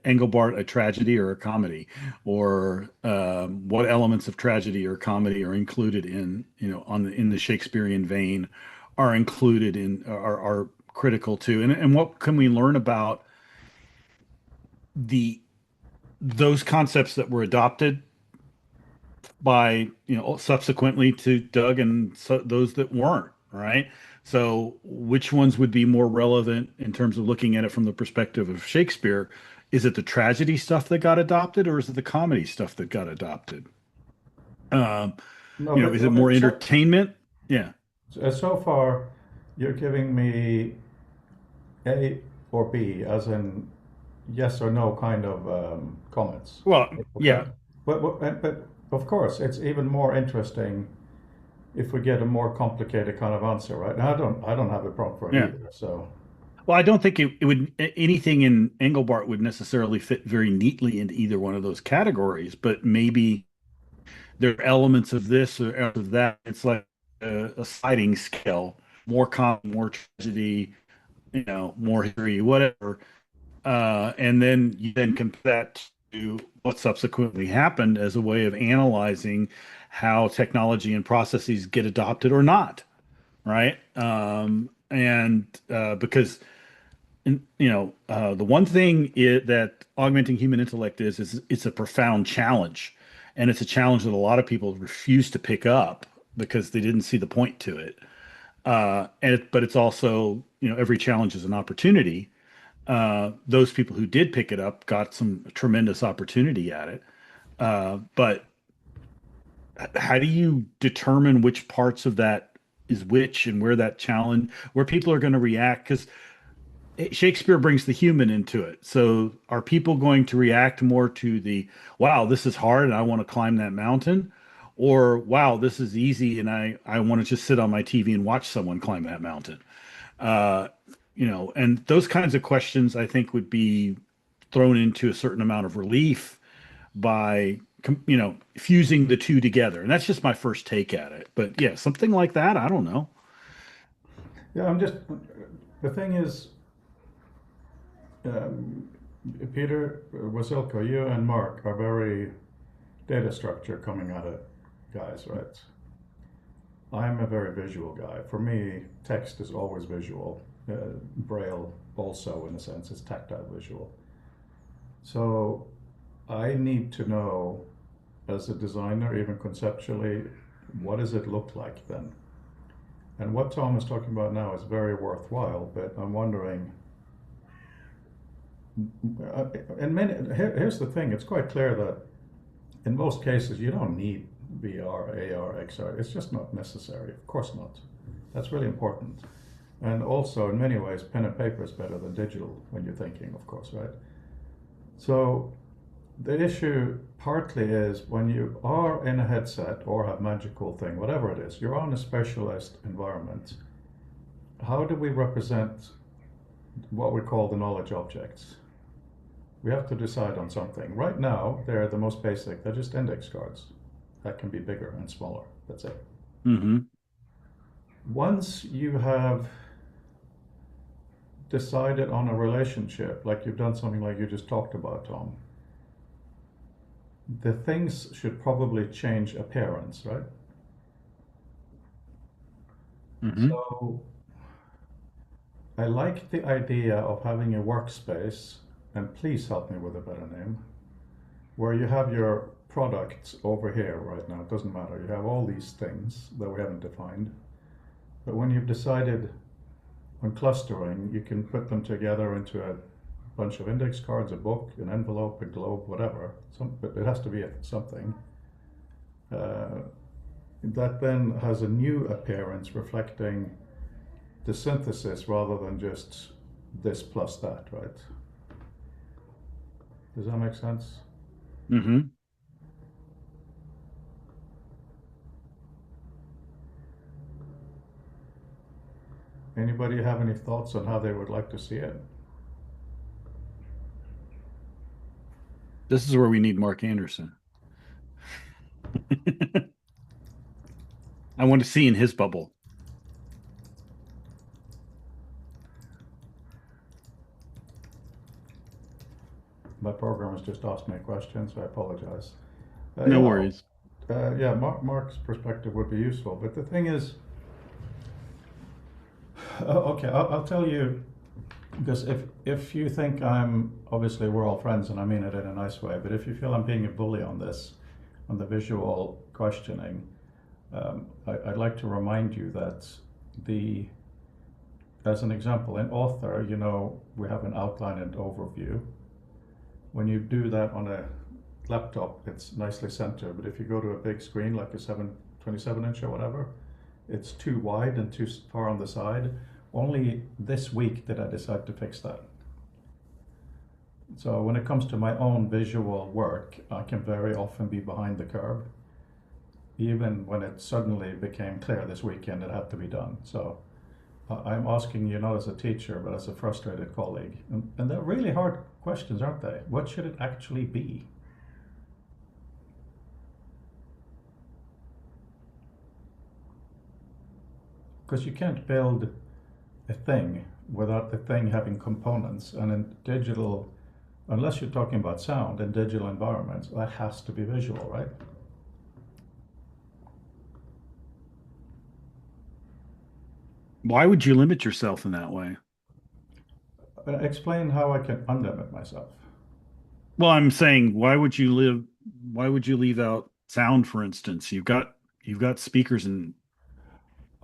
Engelbart a tragedy or a comedy, or what elements of tragedy or comedy are included in, in the Shakespearean vein, are included in, are critical too, and what can we learn about the those concepts that were adopted by, subsequently to Doug, and those that weren't, right? So which ones would be more relevant in terms of looking at it from the perspective of Shakespeare? Is it the tragedy stuff that got adopted, or is it the comedy stuff that got adopted? Um, No, but is it more entertainment? Yeah. so far you're giving me A or B, as in yes or no kind of comments. Well, Okay. yeah. But of course, it's even more interesting if we get a more complicated kind of answer, right? Now, I don't have a prompt for it Yeah. either. So, Well, I don't think it would, anything in Engelbart would necessarily fit very neatly into either one of those categories, but maybe there are elements of this or of that. It's like a sliding scale, more comedy, more tragedy, more history, whatever. And then you then compare that to what subsequently happened as a way of analyzing how technology and processes get adopted or not, right? And because the one thing that augmenting human intellect is it's a profound challenge, and it's a challenge that a lot of people refuse to pick up because they didn't see the point to it. But it's also, every challenge is an opportunity. Those people who did pick it up got some tremendous opportunity at it. But how do you determine which parts of that is which, and where people are going to react? Because Shakespeare brings the human into it. So are people going to react more to the, wow, this is hard and I want to climb that mountain? Or, wow, this is easy and I want to just sit on my TV and watch someone climb that mountain? Uh, and those kinds of questions I think would be thrown into a certain amount of relief by, fusing the two together. And that's just my first take at it. But yeah, something like that, I don't know. yeah, the thing is, um, Peter, Wasilko, you and Mark are very data structure coming at it guys, right? I'm a very visual guy. For me, text is always visual. Braille also, in a sense, is tactile visual. So I need to know, as a designer, even conceptually, what does it look like then? And what Tom is talking about now is very worthwhile, but I'm wondering, Here's the thing, it's quite clear that in most cases you don't need VR, AR, XR. It's just not necessary. Of course not. That's really important. And also, in many ways, pen and paper is better than digital when you're thinking, of course, right? So the issue partly is when you are in a headset or have magical thing, whatever it is, you're on a specialized environment. How do we represent what we call the knowledge objects? We have to decide on something. Right now, they're the most basic. They're just index cards. That can be bigger and smaller. That's it. Mm-hmm. Once you have decided on a relationship, like you've done something like you just talked about, Tom, the things should probably change appearance, right? Mm-hmm. So I like the idea of having a workspace, and please help me with a better name, where you have your products over here right now. It doesn't matter. You have all these things that we haven't defined. But when you've decided on clustering, you can put them together into a bunch of index cards, a book, an envelope, a globe, whatever. But it has to be something. That then has a new appearance reflecting the synthesis rather than just this plus that, right? Does that make sense? Mm-hmm. Anybody have any thoughts on how they would like to see it? This is where we need Mark Anderson. I want to see in his bubble. My program has just asked me a question, so I apologize. No worries. Yeah, Mark's perspective would be useful, but the thing is, okay, I'll tell you, because if you think obviously we're all friends and I mean it in a nice way, but if you feel I'm being a bully on this, on the visual questioning, I'd like to remind you that as an example, in Author, we have an outline and overview. When you do that on a laptop, it's nicely centered, but if you go to a big screen like a 727 inch or whatever, it's too wide and too far on the side. Only this week did I decide to fix that. So when it comes to my own visual work, I can very often be behind the curve, even when it suddenly became clear this weekend it had to be done. So I'm asking you not as a teacher, but as a frustrated colleague. And they're really hard questions, aren't they? What should it actually be? Because you can't build a thing without the thing having components. And in digital, unless you're talking about sound, in digital environments, that has to be visual, right? Why would you limit yourself in that way? Explain how I can unlimit myself. Well, I'm saying, why would you leave out sound, for instance? You've got speakers and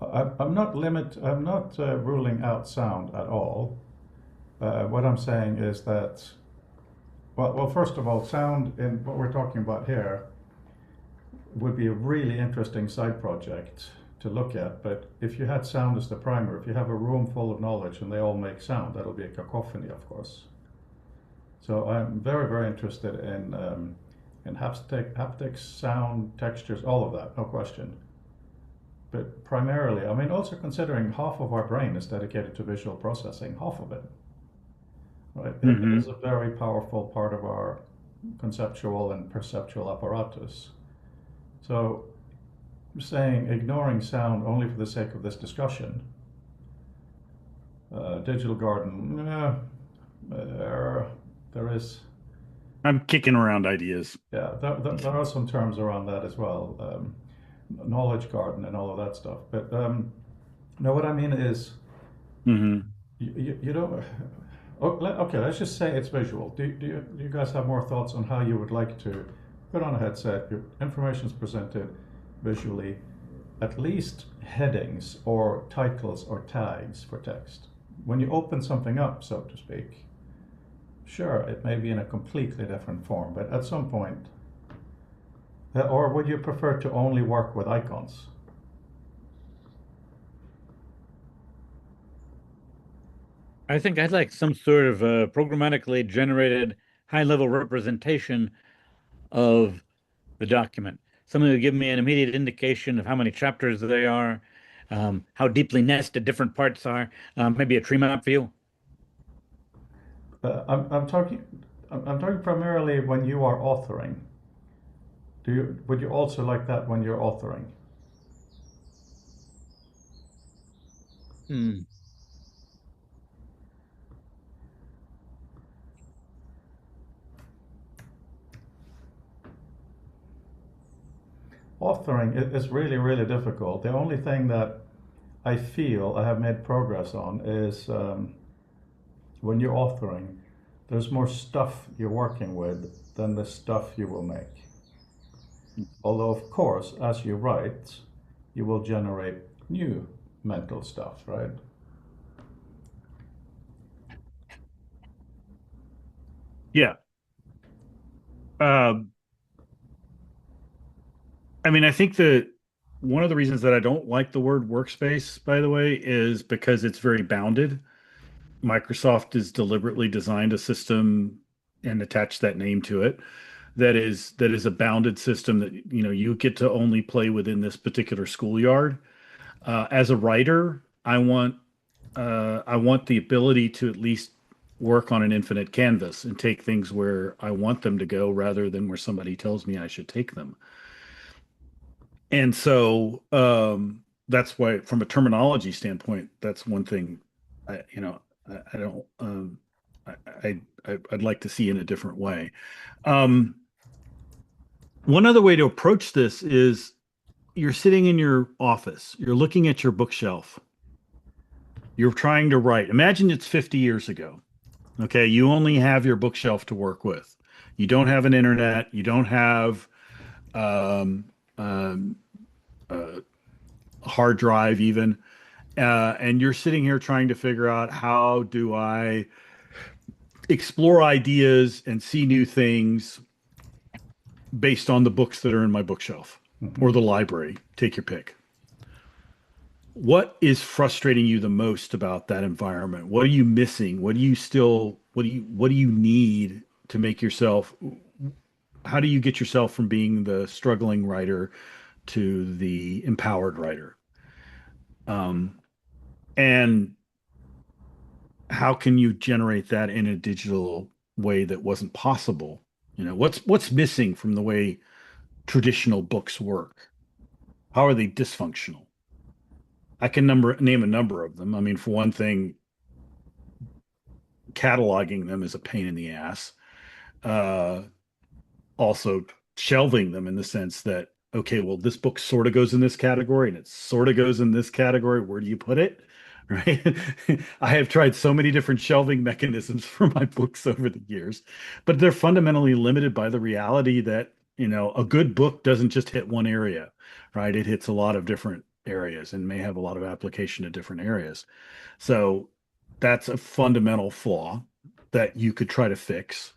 I'm not ruling out sound at all. What I'm saying is that, well, first of all, sound in what we're talking about here would be a really interesting side project to look at. But if you had sound as the primer, if you have a room full of knowledge and they all make sound, that'll be a cacophony, of course. So I'm very, very interested in haptics, sound, textures, all of that, no question. But primarily, also considering half of our brain is dedicated to visual processing, half of it, right? Mm-hmm. It is a very powerful part of our conceptual and perceptual apparatus. So saying ignoring sound only for the sake of this discussion, digital garden, there is. I'm kicking around ideas. Yeah, there are some terms around that as well. Knowledge garden and all of that stuff. But no, what I mean is, Mm-hmm. you don't. Okay, let's just say it's visual. Do you guys have more thoughts on how you would like to put on a headset? Your information is presented visually, at least headings or titles or tags for text. When you open something up, so to speak, Sure, it may be in a completely different form, but at some point, or would you prefer to only work with icons? I think I'd like some sort of programmatically generated high-level representation of the document. Something to give me an immediate indication of how many chapters they are, how deeply nested different parts are, maybe a tree map view. I'm talking. I'm talking primarily when you are authoring. Would you also like that when you're authoring? Hmm. Authoring is really, really difficult. The only thing that I feel I have made progress on is when you're authoring, there's more stuff you're working with than the stuff you will make. Although, of course, as you write, you will generate new mental stuff, right? Yeah. Um, I mean, I think that one of the reasons that I don't like the word workspace, by the way, is because it's very bounded. Microsoft has deliberately designed a system and attached that name to it that is a bounded system that you get to only play within this particular schoolyard. As a writer, I want the ability to at least work on an infinite canvas and take things where I want them to go rather than where somebody tells me I should take them. And so that's why, from a terminology standpoint, that's one thing I don't I'd like to see in a different way. Um, One other way to approach this is you're sitting in your office, you're looking at your bookshelf, you're trying to write. Imagine it's 50 years ago. Okay, you only have your bookshelf to work with. You don't have an internet. You don't have um, um, a hard drive even, and you're sitting here trying to figure out how do I explore ideas and see new things based on the books that are in my bookshelf or the library. Take your pick. What is frustrating you the most about that environment? What are you missing? What do you need to make yourself, how do you get yourself from being the struggling writer to the empowered writer? Um, and how can you generate that in a digital way that wasn't possible? What's missing from the way traditional books work? How are they dysfunctional? I can name a number of them. I mean, for one thing, cataloging them is a pain in the ass. Uh, Also, shelving them in the sense that, okay, well, this book sort of goes in this category and it sort of goes in this category. Where do you put it? Right. I have tried so many different shelving mechanisms for my books over the years, but they're fundamentally limited by the reality that, a good book doesn't just hit one area, right? It hits a lot of different areas and may have a lot of application to different areas. So that's a fundamental flaw that you could try to fix.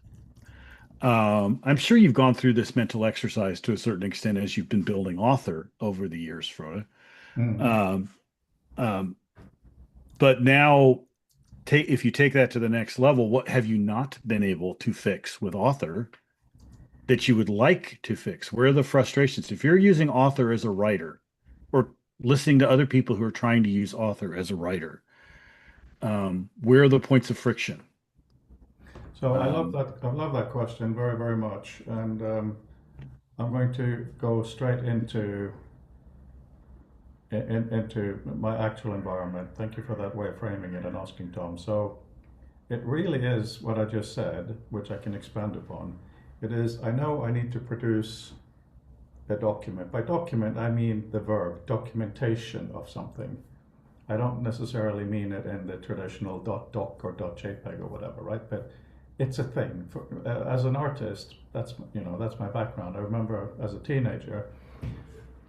I'm sure you've gone through this mental exercise to a certain extent as you've been building author over the years, Frode. Mm. Um, um, but now, if you take that to the next level, what have you not been able to fix with author that you would like to fix? Where are the frustrations? If you're using author as a writer or listening to other people who are trying to use author as a writer, where are the points of friction? So I love Um, that. I love that question very, very much, and I'm going to go straight into my actual environment. Thank you for that way of framing it and asking Tom. So it really is what I just said, which I can expand upon. It is, I know I need to produce a document. By document, I mean the verb documentation of something. I don't necessarily mean it in the traditional .doc or .jpeg or whatever, right? But it's a thing. As an artist, that's my background. I remember as a teenager,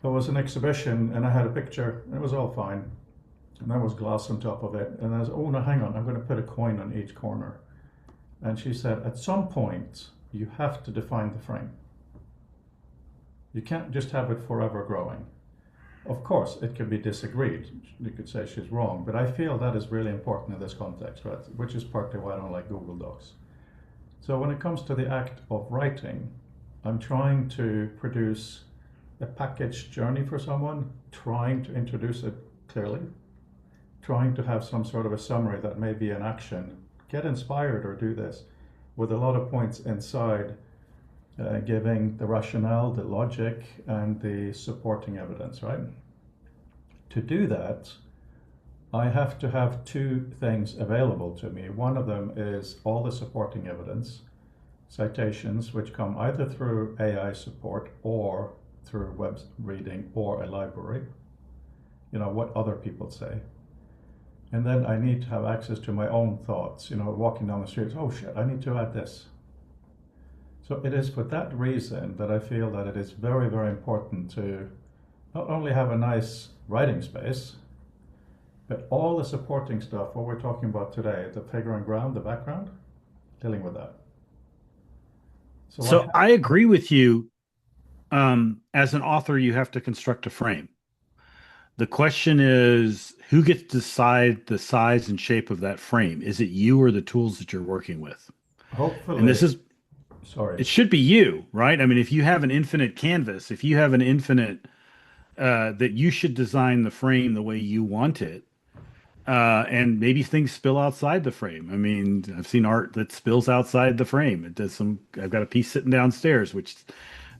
there was an exhibition and I had a picture. It was all fine, and there was glass on top of it. And I was, oh no, hang on, I'm going to put a coin on each corner. And she said, at some point, you have to define the frame. You can't just have it forever growing. Of course, it can be disagreed. You could say she's wrong, but I feel that is really important in this context, right? Which is partly why I don't like Google Docs. So when it comes to the act of writing, I'm trying to produce a packaged journey for someone, trying to introduce it clearly, trying to have some sort of a summary that may be an action. Get inspired or do this, with a lot of points inside, giving the rationale, the logic, and the supporting evidence, right? To do that, I have to have two things available to me. One of them is all the supporting evidence, citations, which come either through AI support or through web reading or a library, what other people say. And then I need to have access to my own thoughts, walking down the street, oh shit, I need to add this. So it is for that reason that I feel that it is very, very important to not only have a nice writing space, but all the supporting stuff, what we're talking about today, the figure and ground, the background, dealing with that. So I agree with you. As an author, you have to construct a frame. The question is, who gets to decide the size and shape of that frame? Is it you or the tools that you're working with? Hopefully. And Sorry. It should be you, right? I mean, if you have an infinite canvas, if you have an infinite, that you should design the frame the way you want it. And maybe things spill outside the frame. I mean, I've seen art that spills outside the frame. I've got a piece sitting downstairs, which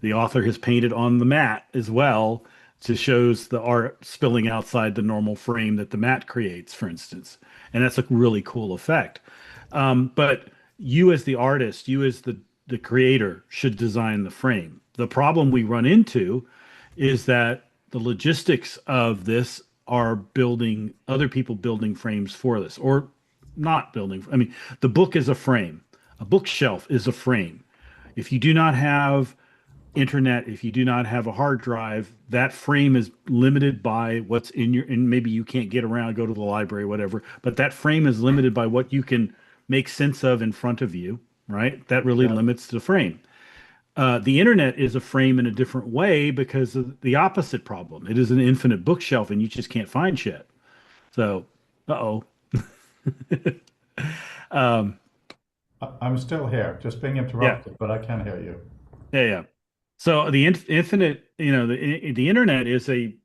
the author has painted on the mat as well, to shows the art spilling outside the normal frame that the mat creates, for instance. And that's a really cool effect. But you as the artist, you as the creator should design the frame. The problem we run into is that the logistics of this are other people building frames for this, or not building. I mean, the book is a frame. A bookshelf is a frame. If you do not have internet, if you do not have a hard drive, that frame is limited by what's and maybe you can't get around, go to the library, whatever, but that frame is limited by what you can make sense of in front of you, right? That really limits the frame. The internet is a frame in a different way because of the opposite problem. It is an infinite bookshelf and you just can't find shit. So, I'm still here, just being interrupted, but I can hear you. Yeah. So the infinite, the internet is a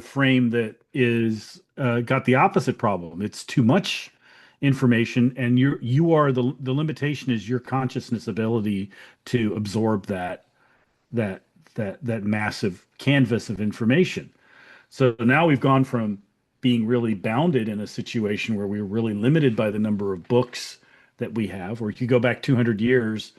frame that is got the opposite problem. It's too much information, and you are the limitation is your consciousness ability to absorb that massive canvas of information. So now we've gone from being really bounded in a situation where we're really limited by the number of books that we have. Or if you go back 200 years,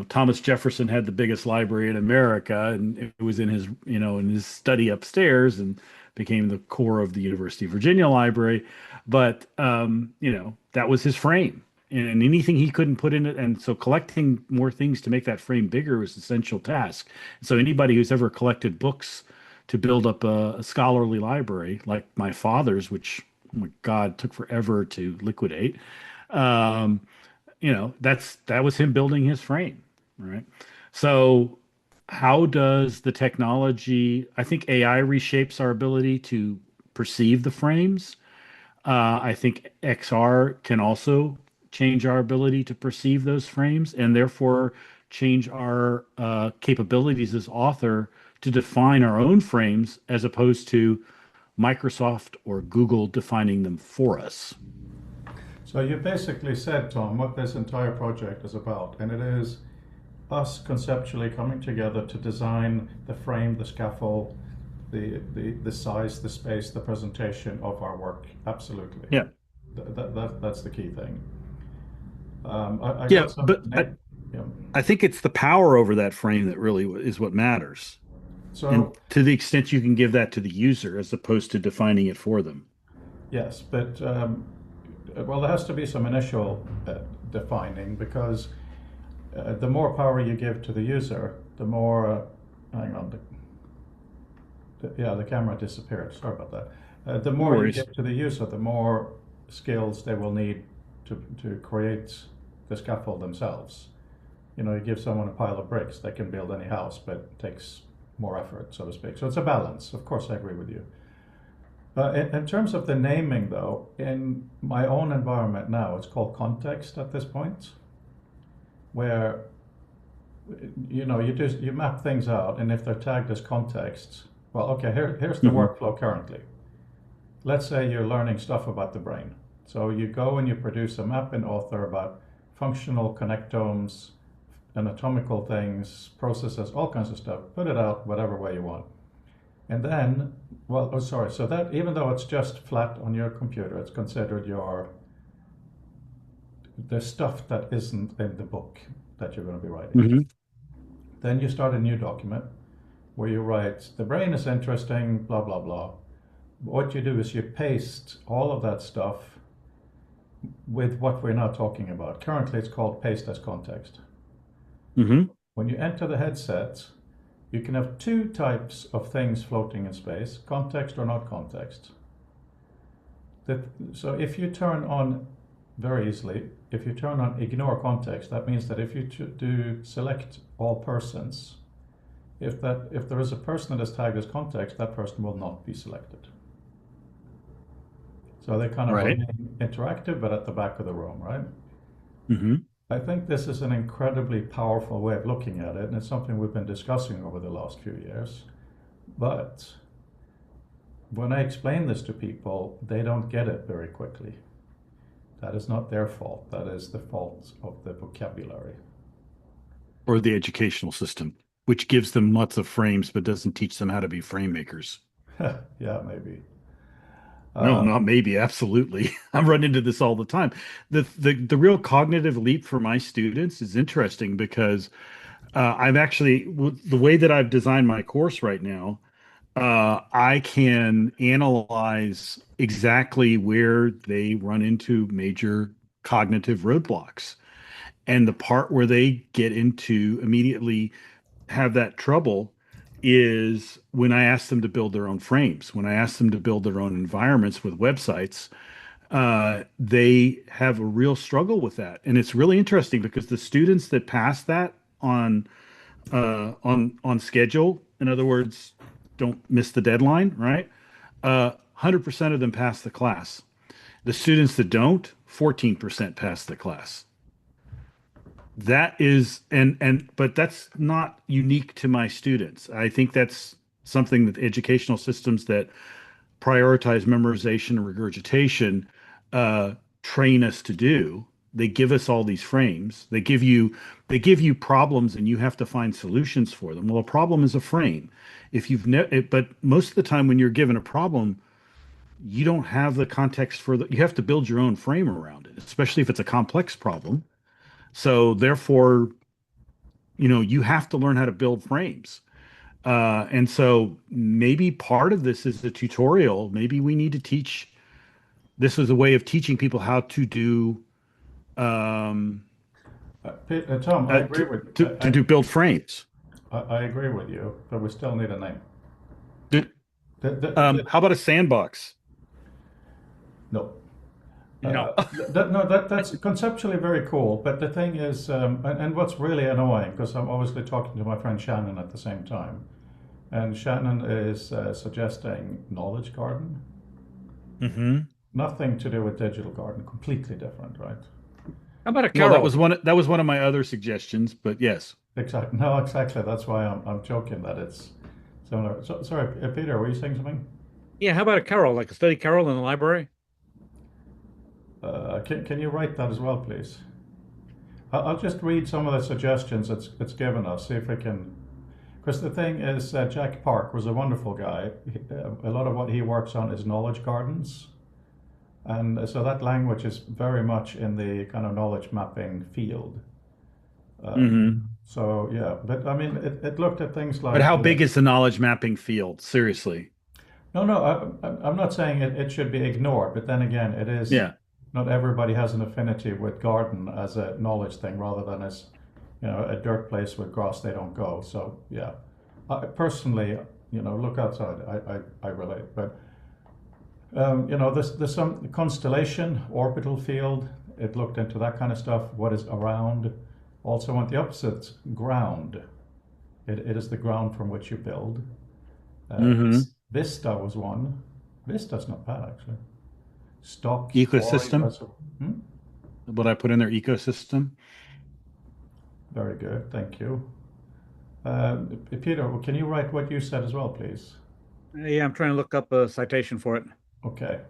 Thomas Jefferson had the biggest library in America, and it was in his study upstairs and became the core of the University of Virginia Library. But, that was his frame, and anything he couldn't put in it. And so collecting more things to make that frame bigger was an essential task. So anybody who's ever collected books to build up a scholarly library, like my father's, which, oh my God, took forever to liquidate, that was him building his frame, right? So how does the technology, I think AI reshapes our ability to perceive the frames. I think XR can also change our ability to perceive those frames, and therefore change our capabilities as author to define our own frames, as opposed to Microsoft or Google defining them for us. So you basically said, Tom, what this entire project is about, and it is us conceptually coming together to design the frame, the scaffold, the size, the space, the presentation of our work. Absolutely. Yeah. That's the key thing. I think it's the power over that frame that really is what matters. So, and to the extent you can give that to the user as opposed to defining it for them. Yes, but well, there has to be some initial defining, because the more power you give to the user, the more, hang on, the camera disappeared. Sorry about that. The more you give to the user, the more skills they will need to create the scaffold themselves. You give someone a pile of bricks, they can build any house, but it takes more effort, so to speak. So it's a balance. Of course, I agree with you. In terms of the naming, though, in my own environment now, it's called context at this point, where you map things out, and if they're tagged as contexts, well, okay, here's the workflow currently. Let's say you're learning stuff about the brain. So you go and you produce a map in Author about functional connectomes, anatomical things, processes, all kinds of stuff. Put it out whatever way you want. And then, so that even though it's just flat on your computer, it's considered the stuff that isn't in the book that you're going to be writing. Mm-hmm. Then you start a new document where you write, the brain is interesting, blah, blah, blah. What you do is you paste all of that stuff with what we're now talking about. Currently, it's called paste as context. Mm-hmm. When you enter the headset, you can have two types of things floating in space, context or not context. So if you turn on, very easily, if you turn on ignore context, that means that if you do select all persons, if there is a person that is tagged as context, that person will not be selected. So they kind of remain interactive, but at the back of the room, right? Mm-hmm. I think this is an incredibly powerful way of looking at it, and it's something we've been discussing over the last few years. But when I explain this to people, they don't get it very quickly. That is not their fault. That is the fault of the vocabulary. Or the educational system, which gives them lots of frames but doesn't teach them how to be frame makers. Yeah, maybe. No, not maybe. Absolutely. I'm running into this all the time. The real cognitive leap for my students is interesting because I've actually, the way that I've designed my course right now, I can analyze exactly where they run into major cognitive roadblocks. And the part where they get into immediately have that trouble is when I ask them to build their own frames, when I ask them to build their own environments with websites, they have a real struggle with that. And it's really interesting because the students that pass that on schedule, in other words, don't miss the deadline, right? 100% of them pass the class. The students that don't, 14% pass the class. That is, but that's not unique to my students. I think that's something that educational systems that prioritize memorization and regurgitation train us to do. They give us all these frames. They give you problems, and you have to find solutions for them. Well, a problem is a frame. But most of the time, when you're given a problem, you don't have the context you have to build your own frame around it, especially if it's a complex problem. So therefore, you have to learn how to build frames. And so maybe part of this is the tutorial. Maybe we need to teach, this is a way of teaching people how to do, Tom, I agree with to build frames. I agree with you, but we still need a name. How about a sandbox? No. No. That's conceptually very cool, but the thing is, and what's really annoying, because I'm obviously talking to my friend Shannon at the same time, and Shannon is suggesting knowledge garden. Mm-hmm. Nothing to do with digital garden, completely different, right? How about a Well, Caro? that was one of my other suggestions, but yes. Exactly. No, exactly. That's why I'm joking that it's similar. So, sorry, Peter, were you saying something? Yeah, how about a Carol, like a study Carol in the library? Can you write that as well, please? I'll just read some of the suggestions it's given us, see if we can. Because the thing is, Jack Park was a wonderful guy. A lot of what he works on is knowledge gardens. And so that language is very much in the kind of knowledge mapping field. So, yeah, but I mean, it looked at things like. But how big is the knowledge mapping field? Seriously. No, I'm not saying it should be ignored, but then again, it is. Yeah. Not everybody has an affinity with garden as a knowledge thing rather than as, a dirt place with grass they don't go. So, yeah. Personally, look outside. I relate. But, there's some constellation, orbital field, it looked into that kind of stuff. What is around? Also went the opposite, ground. It is the ground from which you build. Mm-hmm. Vista was one. Vista's not bad actually. Stock, Ecosystem. Hmm? What I put in there, ecosystem. Very good, thank you. Peter, can you write what you said as well, please? Yeah, I'm trying to look up a citation for it. Okay.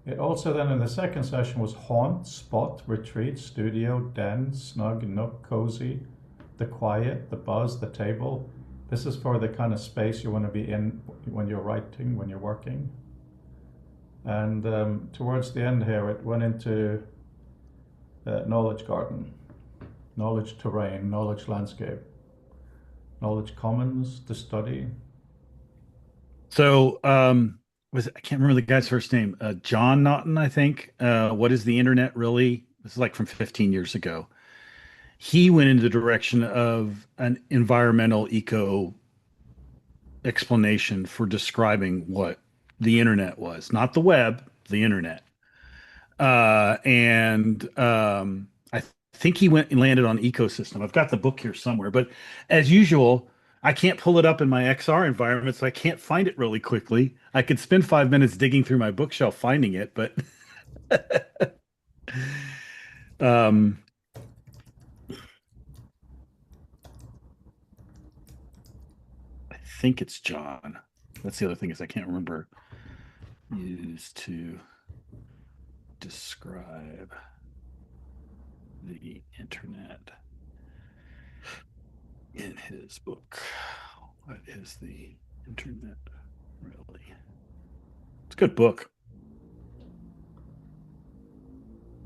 It also then in the second session was haunt, spot, retreat, studio, den, snug, nook, cozy, the quiet, the buzz, the table. This is for the kind of space you want to be in when you're writing, when you're working. And towards the end here, it went into knowledge garden, knowledge terrain, knowledge landscape, knowledge commons, the study. So, I can't remember the guy's first name. John Naughton, I think. What is the internet really? This is like from 15 years ago. He went into the direction of an environmental eco explanation for describing what the internet was, not the web, the internet. And I think he went and landed on ecosystem. I've got the book here somewhere, but as usual, I can't pull it up in my XR environment, so I can't find it really quickly. I could spend 5 minutes digging through my bookshelf finding it, but um, I think it's John. That's the other thing is I can't remember. Used to describe the internet in his book. What is the internet really? It's a good book.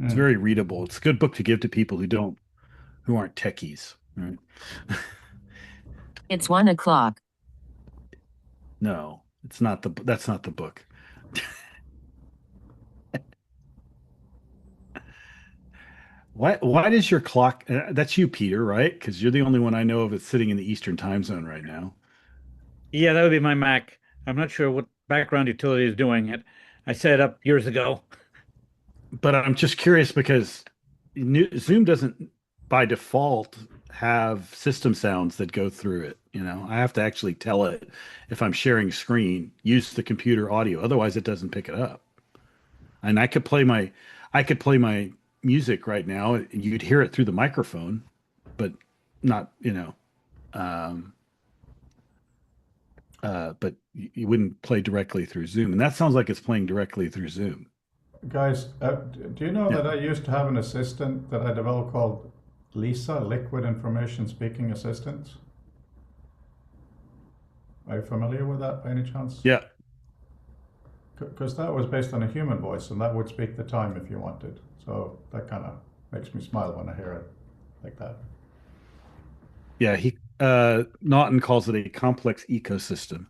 It's very readable. It's a good book to give to people who aren't techies. Right? It's 1 o'clock. No, it's not that's not the book. Why does your clock? That's you, Peter, right? Because you're the only one I know of that's sitting in the Eastern time zone right now. Yeah, that would be my Mac. I'm not sure what background utility is doing it. I set it up years ago. But I'm just curious because Zoom doesn't by default have system sounds that go through it. I have to actually tell it if I'm sharing screen, use the computer audio. Otherwise, it doesn't pick it up. And I could play my music right now. You'd hear it through the microphone, but not, but you wouldn't play directly through Zoom. And that sounds like it's playing directly through Zoom. Guys, do you know that I used to have an assistant that I developed called Lisa, Liquid Information Speaking Assistant? Are you familiar with that by any chance? Yeah. Because that was based on a human voice, and that would speak the time if you wanted. So that kind of makes me smile when I hear it like that. Yeah, Naughton calls it a complex ecosystem.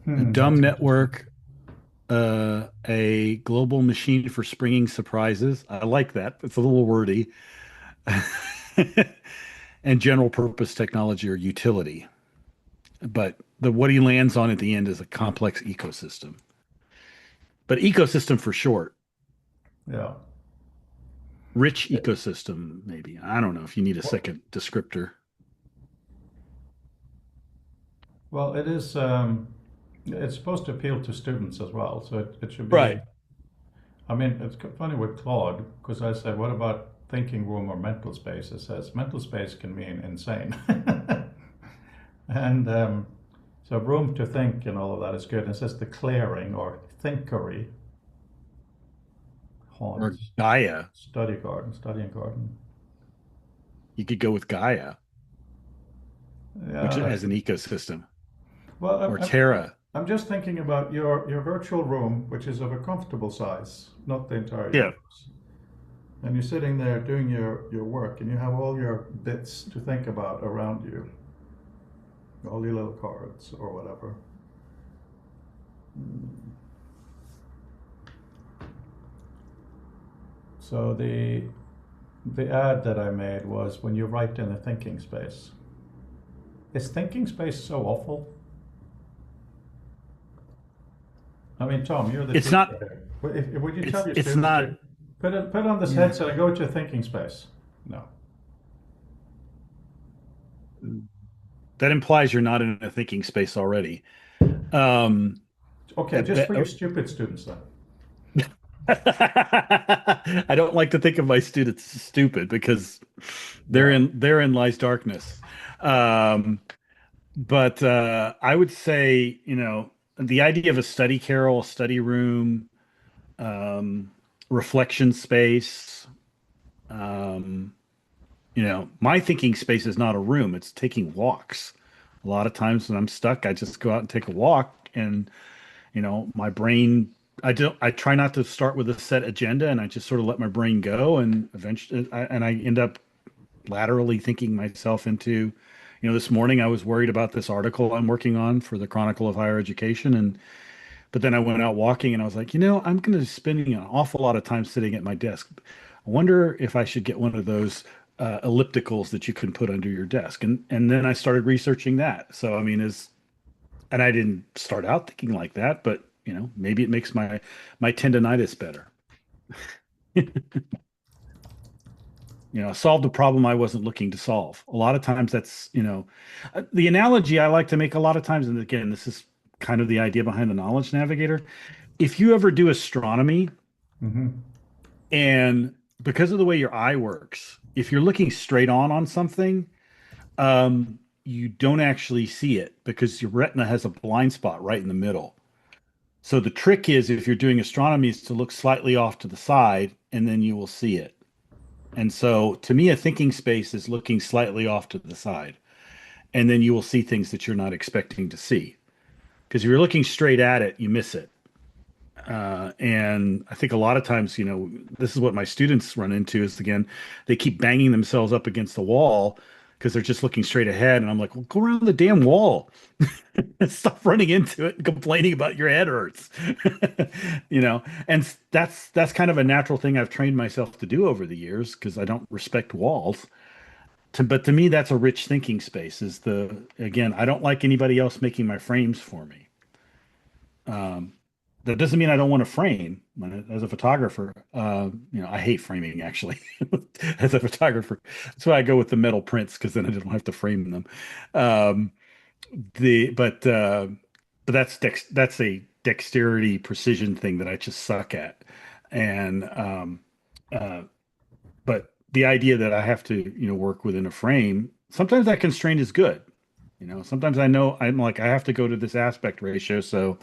A dumb network, a global machine for springing surprises. I like that. It's a little wordy. And general purpose technology or utility. But what he lands on at the end is a complex ecosystem. But ecosystem for short. Yeah. Rich ecosystem, maybe. I don't know if you need a second descriptor. Well, it is. It's supposed to appeal to students as well, so it should be. Right. I mean, it's funny with Claude because I said, "What about thinking room or mental space?" It says mental space can mean insane, and so room to think and all of that is good. And it says the clearing or thinkery. Haunt, Or Gaia. studying garden. You could go with Gaia, Yeah, which as an ecosystem. well, Or Terra. I'm just thinking about your virtual room, which is of a comfortable size, not the entire Yeah. house. And you're sitting there doing your work, and you have all your bits to think about around you, all your little cards or whatever. So the ad that I made was when you write in a thinking space. Is thinking space so awful? I mean, Tom, you're the It's teacher not. here. Would you tell your It's students not. to put on this Yeah. headset and go to your thinking space? No. That implies you're not in a thinking space already. Okay, just for your stupid students then. I don't like to think of my students as stupid because therein lies darkness. But I would say, the idea of a study carrel, a study room, reflection space. My thinking space is not a room, it's taking walks. A lot of times when I'm stuck, I just go out and take a walk, and my brain, I try not to start with a set agenda, and I just sort of let my brain go, and eventually I end up laterally thinking myself into, this morning I was worried about this article I'm working on for the Chronicle of Higher Education, but then I went out walking and I was like, I'm going to be spending an awful lot of time sitting at my desk. I wonder if I should get one of those ellipticals that you can put under your desk. And then I started researching that. So, I mean, and I didn't start out thinking like that, but, maybe it makes my tendonitis better. Solved a problem I wasn't looking to solve. A lot of times that's, the analogy I like to make a lot of times, and again, this is kind of the idea behind the knowledge navigator. If you ever do astronomy, and because of the way your eye works, if you're looking straight on something, you don't actually see it because your retina has a blind spot right in the middle. So the trick is, if you're doing astronomy, is to look slightly off to the side, and then you will see it. And so to me, a thinking space is looking slightly off to the side, and then you will see things that you're not expecting to see. Because if you're looking straight at it, you miss it. And I think a lot of times, this is what my students run into is, again, they keep banging themselves up against the wall because they're just looking straight ahead. And I'm like, well, go around the damn wall. Stop running into it and complaining about your head hurts. And that's kind of a natural thing I've trained myself to do over the years because I don't respect walls. But to me, that's a rich thinking space. Again, I don't like anybody else making my frames for me. That doesn't mean I don't want to frame. As a photographer, I hate framing actually. As a photographer, that's why I go with the metal prints because then I don't have to frame them. But that's a dexterity precision thing that I just suck at, and but the idea that I have to work within a frame, sometimes that constraint is good. Sometimes I know I'm like I have to go to this aspect ratio, so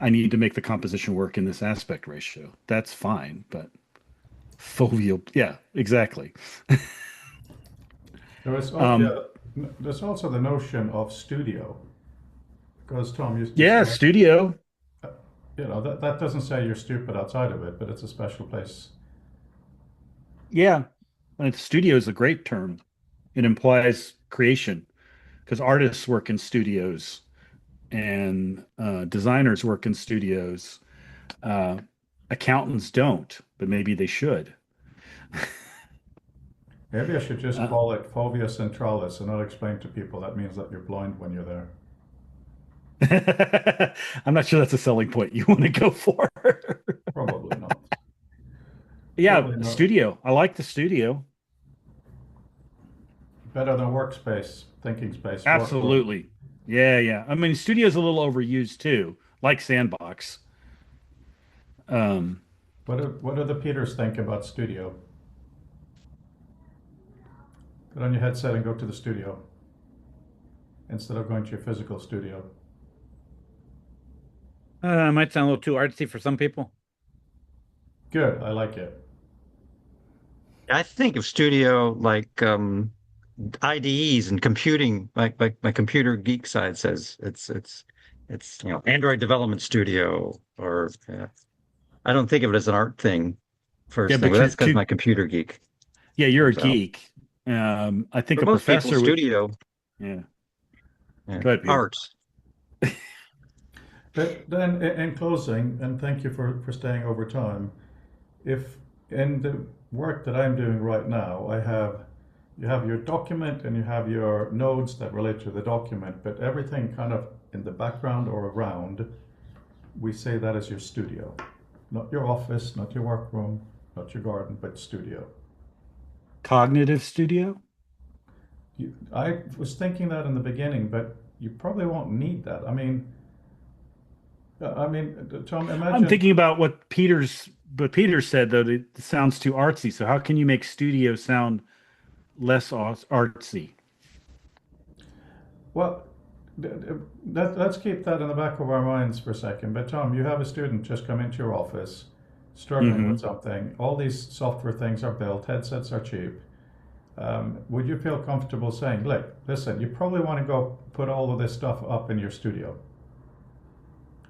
I need to make the composition work in this aspect ratio. That's fine, but foveal, yeah, exactly. There's also the notion of studio, because Tom, you said, studio. that doesn't say you're stupid outside of it, but it's a special place. Yeah, and studio is a great term. It implies creation because artists work in studios and designers work in studios. Accountants don't, but maybe they should. Maybe I should just call it fovea centralis and not explain to people that means that you're blind when you're there. I'm not sure that's a selling point you want to go for. Probably not. Yeah, Probably not. studio. I like the studio. Better than workspace, thinking space. Absolutely. Yeah. I mean, studio's a little overused too, like Sandbox. What do the Peters think about studio? Put on your headset and go to the studio instead of going to your physical studio. It might sound a little too artsy for some people. Good, I like it. I think of studio like IDEs and computing, like my computer geek side says it's Android Development Studio, or I don't think of it as an art thing first thing, but that's because my computer geek. Yeah, you're a geek. I think for a most professor people, studio. Yeah. Go ahead, Peter. Art. But then, in closing, and thank you for staying over time. If in the work that I'm doing right now, you have your document and you have your nodes that relate to the document, but everything kind of in the background or around we say that is your studio. Not your office, not your workroom, not your garden, but studio. Cognitive studio? I was thinking that in the beginning, but you probably won't need that. Tom, imagine. I'm thinking about what Peter said, though. It sounds too artsy. So how can you make studio sound less artsy? Well, let's keep that in the back of our minds for a second. But Tom, you have a student just come into your office, struggling with something. All these software things are built. Headsets are cheap. Would you feel comfortable saying, look, listen, you probably want to go put all of this stuff up in your studio,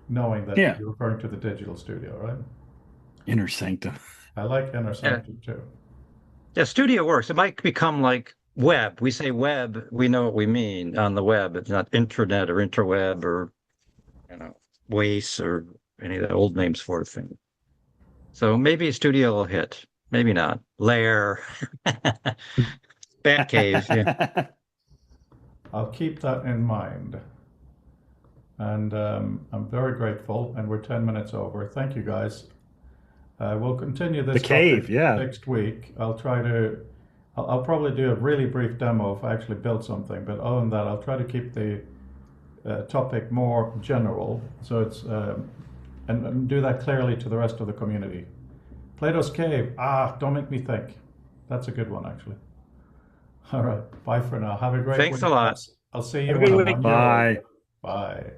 knowing that you're referring to the digital studio, right? Inner sanctum. I like inner sanctum too. Yeah, studio works. It might become like web. We say web, we know what we mean on the web. It's not intranet or interweb or WACE or any of the old names for the thing. So maybe studio will hit. Maybe not. Lair. Batcave. Yeah. I'll keep that in mind. And I'm very grateful. And we're 10 minutes over. Thank you, guys. We'll continue this topic next week. I'll probably do a really brief demo if I actually build something. But other than that, I'll try to keep the topic more general. So it's and do that clearly to the rest of the community. Plato's Cave. Don't make me think. That's a good one, actually. All right. Bye for now. Have a great week. Thanks a lot. I'll see you Have a good on week. Monday. Bye. Bye.